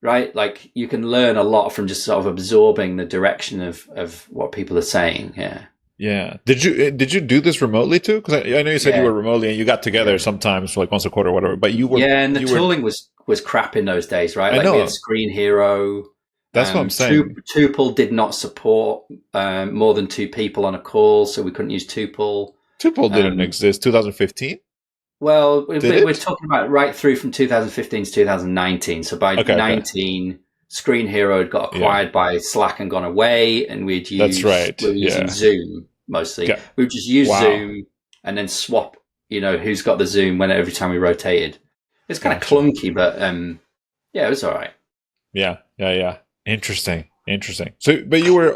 right? Like, you can learn a lot from just sort of absorbing the direction of what people are saying. Yeah. Did you do this remotely too? Because I know you said you were remotely and you got together sometimes, like once a quarter or whatever. But you were and the tooling was was crap in those days, right? I Like we know. had Screen Hero. That's what I'm saying. Tuple did not support more than 2 people on a call, so we couldn't use Tuple. Tuple didn't exist 2015. Well, Did we're it? talking about right through from 2015 to 2019. So by Okay. 19, Screen Hero had got acquired by Slack and gone away, and we'd use. That's right. We were using Zoom mostly. Yeah. We would just use Zoom and then swap. Who's got the Zoom every time we rotated. It's kind of clunky, but yeah, it was all right. Yeah. Interesting. So, but you were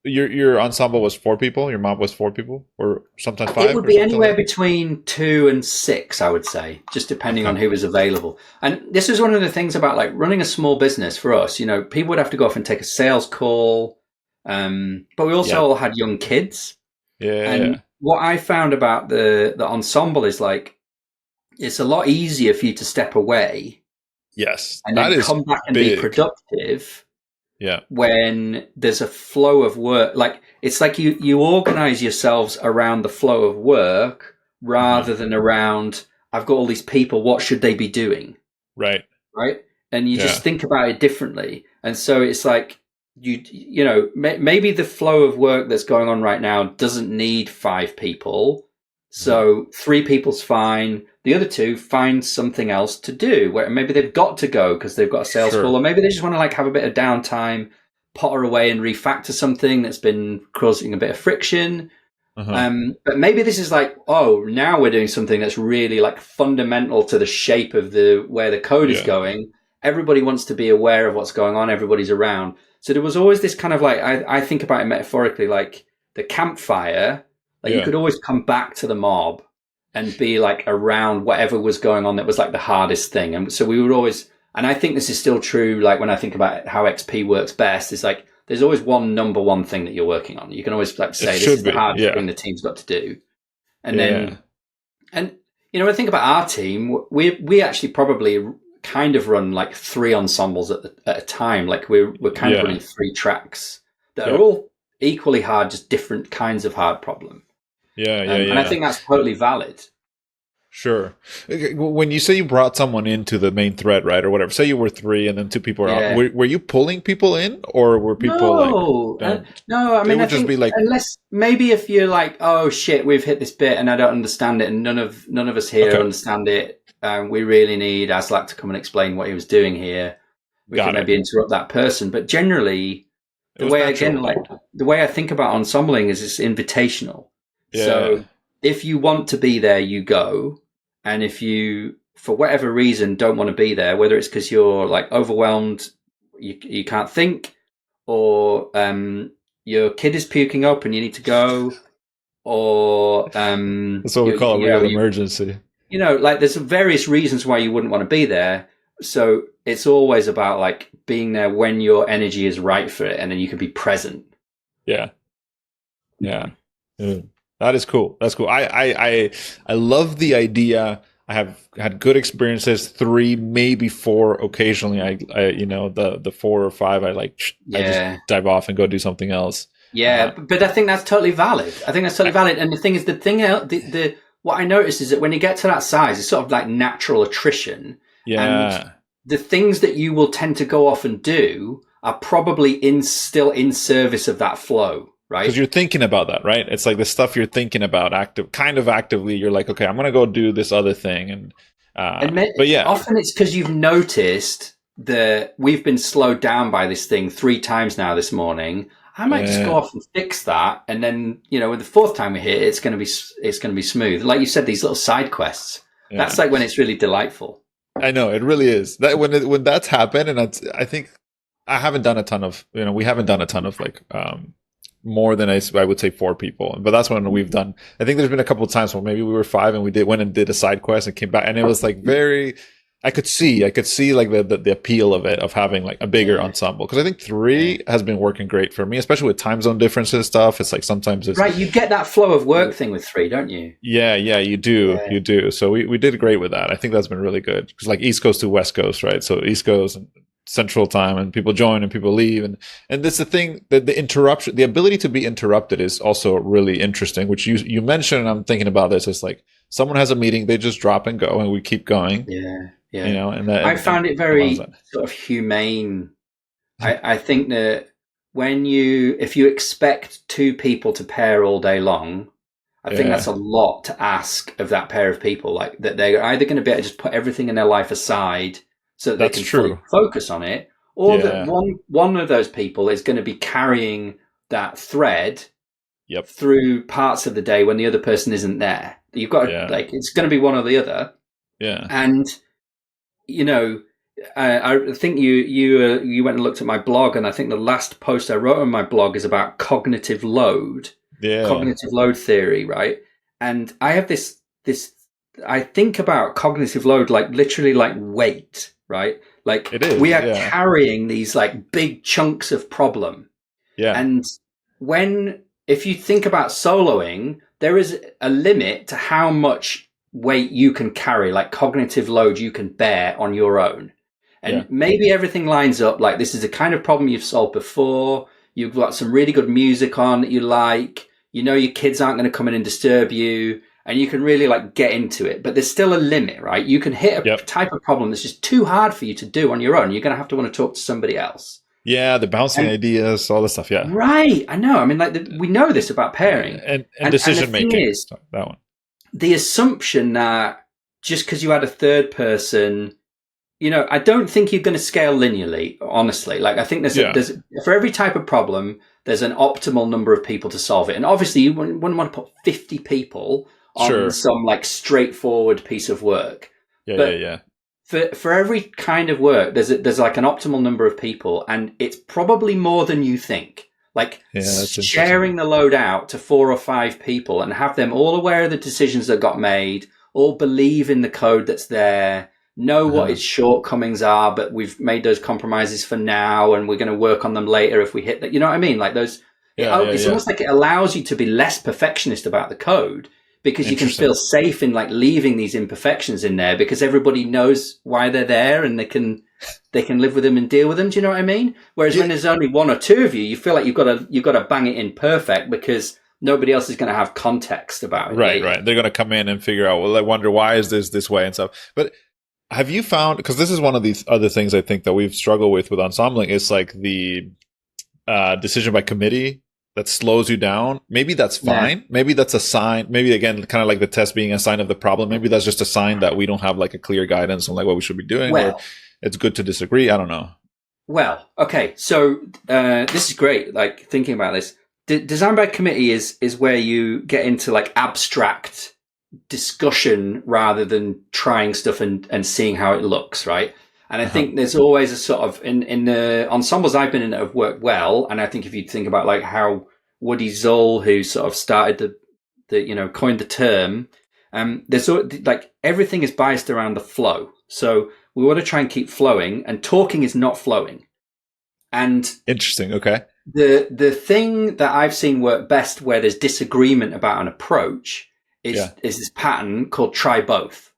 your ensemble was 4 people. Your mob was 4 people, or sometimes 5. It would be anywhere between 2 and 6, I would say, just depending on who was available. And this is one of the things about like running a small business for us. People would have to go off and take a sales call, but we also all had young kids. And what I found about the ensemble is like it's a lot easier for you to step away. Yes, and then come back and be productive. Yeah. When there's a flow of work, like it's like you organize yourselves around the flow of work rather than around, I've got all these people, what should they be doing? Right. And you just think about it differently. And so it's like, maybe the flow of work that's going on right now doesn't need 5 people. So 3 people's fine. The other 2 find something else to do, where maybe they've got to go because they've got a sales call, or maybe they just want to like have a bit of downtime, potter away and refactor something that's been causing a bit of friction. But maybe this is like, now we're doing something that's really like fundamental to the shape of where the code is going. Everybody wants to be aware of what's going on. Everybody's around. So there was always this kind of like, I think about it metaphorically, like the campfire. Like you could always come back to the mob and be like around whatever was going on that was like the hardest thing. And so we would always, and I think this is still true, like when I think about how XP works best, is like there's always one number one thing that you're working on. You can always like say this is the hardest thing the team's got to do. And then, and when I think about our team, we actually probably kind of run like 3 ensembles at a time. Like we're kind of running 3 tracks that are all equally hard, just different kinds of hard problem. And I think that's totally valid. Sure. When you say you brought someone into the main thread, right, or whatever, say you were 3 and then 2 people were out, were you pulling people in, or were people no, I mean, I think like, unless maybe if you're like, oh shit, we've hit this bit and I don't understand it, and none of us here understand it, we really need Aslak to come and explain what he was doing here. We can maybe interrupt that person, but generally, the way I think about ensembling is it's invitational. So if you want to be there, you go. And if you, for whatever reason, don't want to be there, whether it's because you're like overwhelmed, you can't think, or your kid is puking up and you need to go, or that's what we call a real emergency. Like there's various reasons why you wouldn't want to be there. So it's always about like being there when your energy is right for it, and then you can be present. Yeah. That is cool. That's cool. I love the idea. I have had good experiences, 3, maybe 4 occasionally. I the 4 or 5, I just dive off and go do something else. But I think that's totally valid. And the thing is, what I noticed is that when you get to that size, it's sort of like natural attrition. And the things that you will tend to go off and do are probably still in service of that flow. Right. Because you're thinking about that, right? It's like the stuff you're thinking about actively. You're like, okay, I'm going to go do this other thing. But often it's because you've noticed that we've been slowed down by this thing 3 times now this morning. I might just go off and fix that. And then, with the 4th time we hit it, it's going to be smooth. Like you said, these little side quests, that's like when it's really delightful. I know it really is that when that's happened. And I think I haven't done a ton of, we haven't done a ton of like, more than I would say 4 people, but that's when we've done. I think there's been a couple of times where maybe we were 5 and we went and did a side quest and came back, and it was like I could see like the appeal of it, of having like a bigger ensemble, because I think 3 has been working great for me, especially with time zone differences and stuff. It's like sometimes it's right. You get that flow of work thing with 3, don't you? Yeah, you do. So we did great with that. I think that's been really good, because like East Coast to West Coast, right? So East Coast and Central Time, and people join and people leave, and that's the thing, that the ability to be interrupted is also really interesting, which you mentioned, and I'm thinking about this. It's like someone has a meeting, they just drop and go, and we keep going. Yeah, You yeah. know, and that I found it allows very that. sort of humane. I think that if you expect two people to pair all day long, I think that's Yeah, a lot to ask of that pair of people. Like that they're either going to be able to just put everything in their life aside so that they that's can fully true. focus on it, or that Yeah. one of those people is going to be carrying that thread Yep. through parts of the day when the other person isn't there. You've got to, Yeah. like, it's going to be one or the other. Yeah. And, you know, I think you went and looked at my blog, and I think the last post I wrote on my blog is about Yeah. cognitive load theory, right? And I have this I think about cognitive load like literally like weight, right? Like It is. we are Yeah. carrying these like big chunks of problem. Yeah. And if you think about soloing, there is a limit to how much weight you can carry, like cognitive load you can bear on your own. Yeah. And maybe everything lines up, like this is the kind of problem you've solved before. You've got some really good music on that you like. You know your kids aren't going to come in and disturb you, and you can really like get into it. But there's still a limit, right? You can hit a Yep. type of problem that's just too hard for you to do on your own. You're going to want to talk to somebody else. Yeah. The bouncing And ideas, all this stuff. Yeah. right, I know. I mean, like we know this about pairing, And and the decision thing making. is, So that one. the assumption that just because you had a third person, I don't think you're going to scale linearly. Honestly, like I think Yeah. there's for every type of problem, there's an optimal number of people to solve it, and obviously you wouldn't want to put 50 people on Sure. some like straightforward piece of work, Yeah. but Yeah. for every kind of work, there's like an optimal number of people, and it's probably more than you think. Like Yeah. That's sharing interesting. the load out to 4 or 5 people and have them all aware of the decisions that got made, all believe in the code that's there, know what its shortcomings are, but we've made those compromises for now, and we're going to work on them later if we hit that. You know what I mean? Like those. Yeah. Yeah. It's Yeah. almost like it allows you to be less perfectionist about the code, because you can Interesting. feel safe in like leaving these imperfections in there because everybody knows why they're there and they can live with them and deal with them. Do you know what I mean? Whereas Yeah. when there's only one or two of you, you feel like you've got to bang it in perfect because nobody else is going to have context about it. Right. Right. They're gonna come in and figure out. Well, I wonder why is this way and stuff. But have you found? Because this is one of these other things I think that we've struggled with ensembling. Is like the decision by committee that slows you down. Maybe that's fine. Yeah. Maybe that's a sign. Maybe again, kind of like the test being a sign of the problem. Maybe that's just a sign that we don't have like a clear guidance on like what we should be doing, or it's good to disagree. I don't know. Well, okay. So this is great. Like thinking about this, design by committee is where you get into like abstract discussion rather than trying stuff and seeing how it looks, right? And I think there's always a sort of in the ensembles I've been in that have worked well. And I think if you think about like how Woody Zoll, who sort of started coined the term, there's sort of, like everything is biased around the flow. So we want to try and keep flowing, and talking is not flowing. And Interesting. Okay. the thing that I've seen work best where there's disagreement about an approach is this pattern called try both.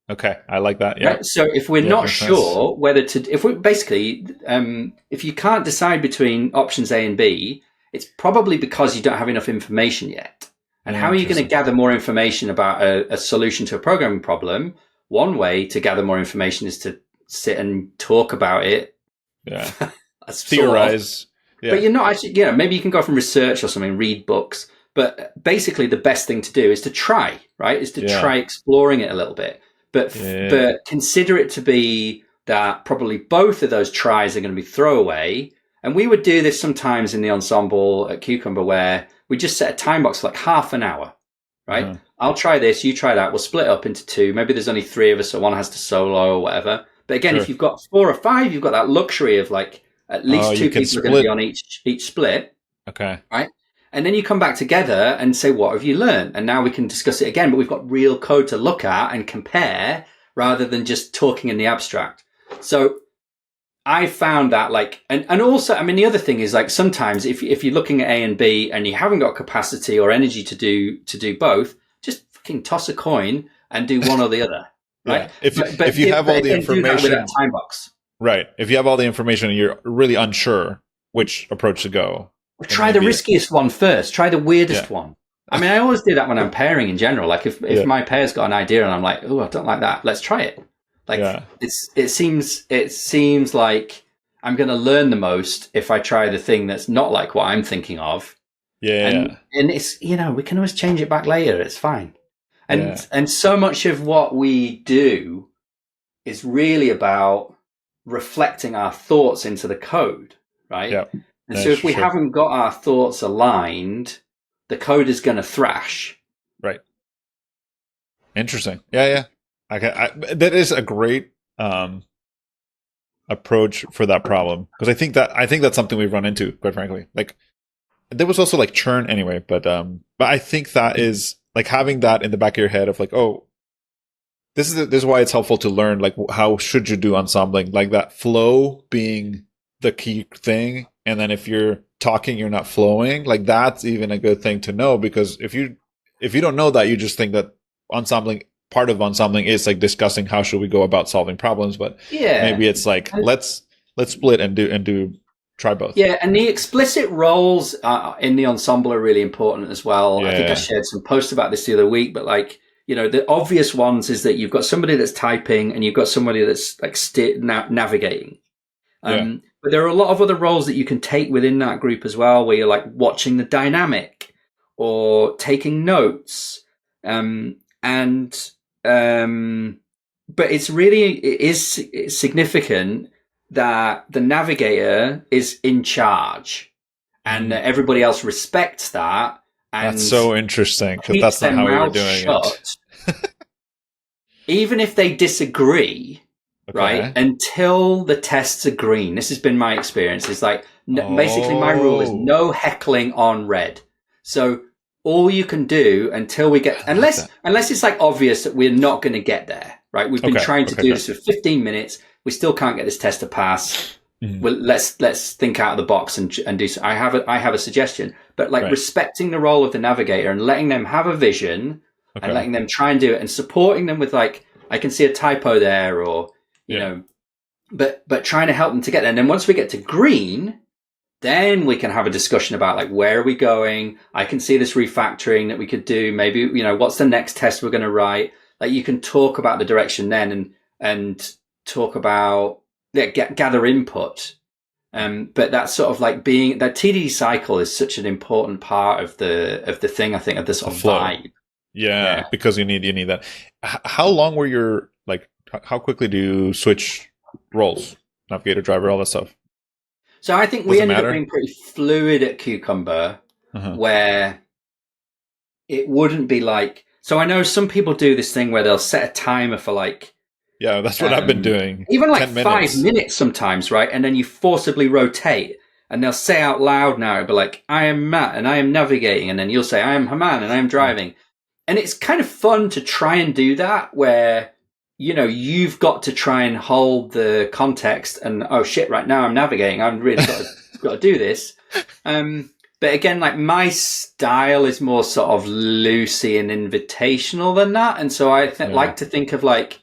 Okay. I like that. Yeah. Right? So if we're not sure whether to, if we basically, if you can't decide between options A and B, it's probably because you don't have enough information yet. And how are you going to gather more information about a solution to a programming problem? One way to gather more information is to sit and talk about it. Yeah. Theorize. Yeah. But you're not actually, maybe you can go from research or something, read books. But basically the best thing to do is to try, right? Is to try exploring it a little bit. But consider it to be that probably both of those tries are going to be throwaway. And we would do this sometimes in the ensemble at Cucumber where we just set a time box for like half an hour, right? I'll try this, you try that. We'll split up into two. Maybe there's only 3 of us, so one has to solo or whatever. But again, if you've got 4 or 5, you've got that luxury of like at least 2 people are going to be on each split. Okay. Right? And then you come back together and say, what have you learned? And now we can discuss it again, but we've got real code to look at and compare rather than just talking in the abstract. So I found that like, and also, I mean, the other thing is like sometimes if you're looking at A and B and you haven't got capacity or energy to do both, just fucking toss a coin and do one or the other. Right. Yeah. If you have all the information, with time box. Right. If you have all the information and you're really unsure which approach to go, try the riskiest one first. Try the weirdest one. I mean, I always do that when I'm pairing in general. Like if Yeah. my pair's got an idea and I'm like, oh, I don't like that, let's try it. Like Yeah. it seems like I'm going to learn the most if I try the thing that's not like what I'm thinking of. Yeah. And it's, you know, we can always change it back later. It's fine. Yeah. And so much of what we do is really about reflecting our thoughts into the code, right? Yeah. And so if we haven't got our thoughts aligned, the code is going to thrash. Right. Interesting. Yeah. That is a great approach for that problem, because I think that's something we've run into, quite frankly. Like there was also like churn anyway, but I think that is like having that in the back of your head of like, oh, this is why it's helpful to learn like how should you do ensembling, like that flow being the key thing. And then if you're talking, you're not flowing, like that's even a good thing to know, because if you don't know that, you just think that part of ensembling is like discussing how should we go about solving problems, but maybe it's like let's split and do try both. Yeah, and the explicit roles in the ensemble are really important as well. Yeah. I think I shared some posts about this the other week, but like, you know, the obvious ones is that you've got somebody that's typing and you've got somebody that's like navigating. But there are a lot of other roles that you can take within that group as well, where you're like watching the dynamic or taking notes. But it is significant that the navigator is in charge and that everybody else respects that. And that's so interesting, because that's not how we were doing it. Even if they disagree, right? Until the tests are green. This has been my experience. It's like, basically my rule is no heckling on red. So all you can do until we get, unless it's like obvious that we're not going to get there, right? We've been trying to do this for 15 minutes. We still can't get this test to pass. Well, let's think out of the box and do so. I have a suggestion, but like respecting the role of the navigator and letting them have a vision and letting them try and do it and supporting them with like, I can see a typo there, or, you know, but trying to help them to get there. And then once we get to green, then we can have a discussion about like, where are we going? I can see this refactoring that we could do. Maybe, you know, what's the next test we're going to write? Like you can talk about the direction then and talk about, gather input. But that's sort of like being, that TDD cycle is such an important part of the thing, I think, of this sort of vibe. Yeah, because you need that. How long were your, like, how quickly do you switch roles? Navigator, driver, all that stuff. So I think we ended up being pretty fluid at Cucumber, where it wouldn't be like, so I know some people do this thing where they'll set a timer for like, yeah, that's what I've been doing. Even like 5 minutes sometimes, right? And then you forcibly rotate and they'll say out loud now, it'll be like, I am Matt and I am navigating. And then you'll say, I am Haman and I am driving. And it's kind of fun to try and do that where, you know, you've got to try and hold the context and, oh shit, right now I'm navigating. I've really got to do this. But again, like my style is more sort of loosey and invitational than that. And so I like to think of like,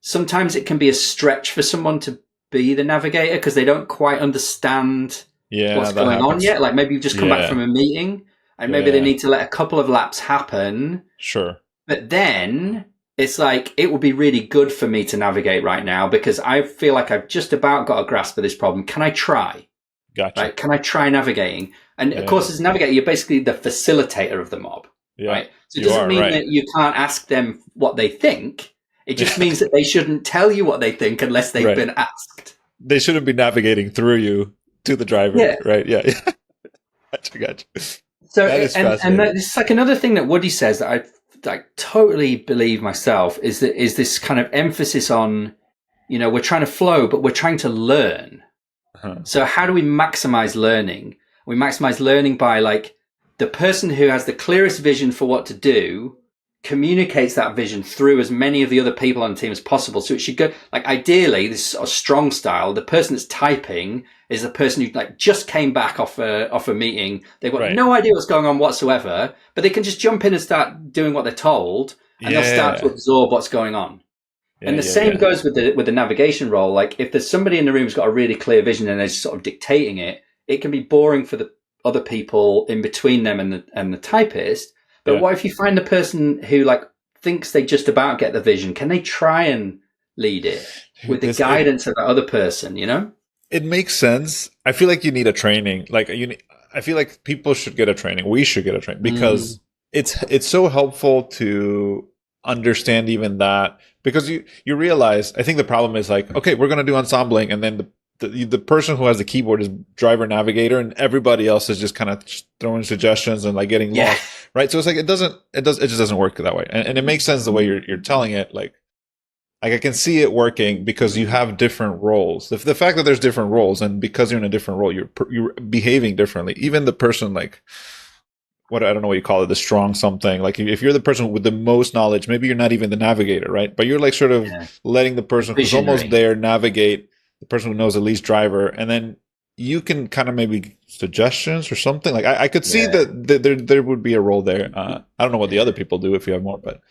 sometimes it can be a stretch for someone to be the navigator because they don't quite understand what's going on yet. Like maybe you've just come back from a meeting and maybe they need to let a couple of laps happen. Sure. But then it's like, it would be really good for me to navigate right now because I feel like I've just about got a grasp of this problem. Can I try? Gotcha. Right? Can I try navigating? And of course, as a navigator, you're basically the facilitator of the mob. Yeah. Right? So it doesn't mean that you can't ask them what they think. It just means that they shouldn't tell you what they think unless they've been asked. They shouldn't be navigating through you to the driver, right? Yeah. Gotcha. So, and it's like another thing that Woody says that I totally believe myself is this kind of emphasis on, you know, we're trying to flow, but we're trying to learn. So how do we maximize learning? We maximize learning by like the person who has the clearest vision for what to do communicates that vision through as many of the other people on the team as possible. So it should go, like ideally, this sort of strong style, the person that's typing is the person who like just came back off a meeting. They've got no idea what's going on whatsoever, but they can just jump in and start doing what they're told and they'll start to absorb what's going on. And the same goes with the navigation role. Like if there's somebody in the room who's got a really clear vision and they're just sort of dictating it, it can be boring for the other people in between them and the typist. But what if you find the person who like thinks they just about get the vision? Can they try and lead it with the guidance of the other person? You know, it makes sense. I feel like you need a training. Like I feel like people should get a training. We should get a training because it's so helpful to understand even that, because you realize, I think the problem is like, okay, we're going to do ensembling, and then the person who has the keyboard is driver navigator, and everybody else is just kind of throwing suggestions and like getting lost, right? So it's like it just doesn't work that way, and it makes sense the way you're telling it. Like I can see it working because you have different roles. The fact that there's different roles, and because you're in a different role, you're behaving differently. Even the person like, I don't know what you call it, the strong something. Like if you're the person with the most knowledge, maybe you're not even the navigator, right? But you're like sort of letting the person who's almost there navigate the person who knows the least driver, and then you can kind of maybe suggestions or something. Like I could see that there would be a role there. I don't know what the other people do if you have more, but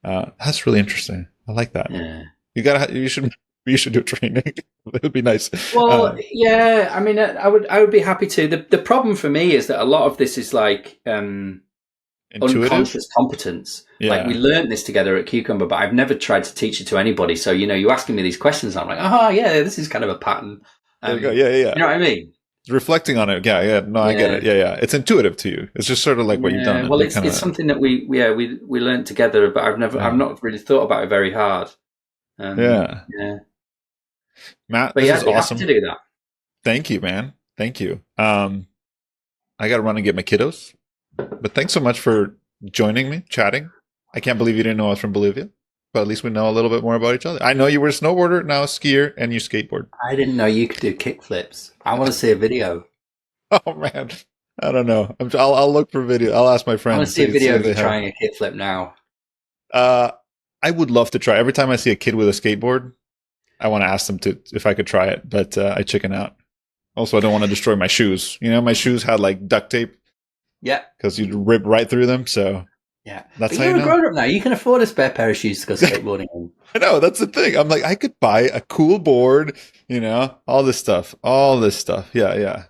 that's really interesting. I like that. Yeah. You should do training. It would be nice. Well, yeah. I mean, I would be happy to. The problem for me is that a lot of this is like unconscious competence. Yeah. Like we learned this together at Cucumber, but I've never tried to teach it to anybody. So you're asking me these questions, I'm like, yeah, this is kind of a pattern. Yeah. You know what I mean? Reflecting on it, no, I get it. Yeah. It's intuitive to you. It's just sort of like what you've done. Well, it's something that we learned together, but I've not really thought about it very hard. Matt, but this is awesome. Have to do that. Thank you, man. Thank you. I got to run and get my kiddos, but thanks so much for joining me, chatting. I can't believe you didn't know I was from Bolivia, but at least we know a little bit more about each other. I know you were a snowboarder, now a skier, and you skateboard. I didn't know you could do kickflips. I want to see a video. Oh man, I don't know. I'll look for video. I'll ask my friends. I want to see a video of you trying a kickflip now. I would love to try. Every time I see a kid with a skateboard, I want to ask them if I could try it, but I chicken out. Also, I don't want to destroy my shoes. You know, my shoes had like duct tape. Yeah. Because you'd rip right through them. So yeah, that's but how you're a grown up now. You can afford a spare pair of shoes to go skateboarding in. I know, that's the thing. I'm like, I could buy a cool board. You know, all this stuff. Yeah.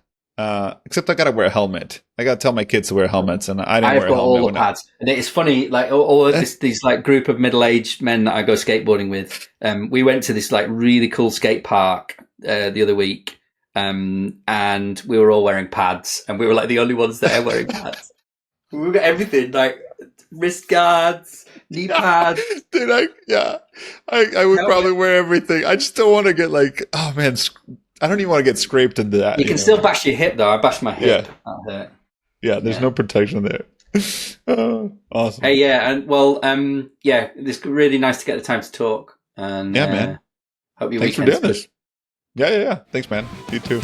Except I gotta wear a helmet. I gotta tell my kids to wear helmets, and I didn't wear a helmet. I've got all the pads, and it's funny. Like all these like group of middle-aged men that I go skateboarding with. We went to this like really cool skate park the other week, and we were all wearing pads, and we were like the only ones that are wearing pads. We got everything like wrist guards, knee pads. Dude, I would probably wear everything. I just don't want to get like, oh man. I don't even want to get scraped into that. You can still bash your hip, though. I bashed my hip. Yeah, that hurt. Yeah, there's no protection there. Awesome. Hey, it's really nice to get the time to talk. And man. Hope your Thanks for doing this. Yeah. Thanks, man. You too.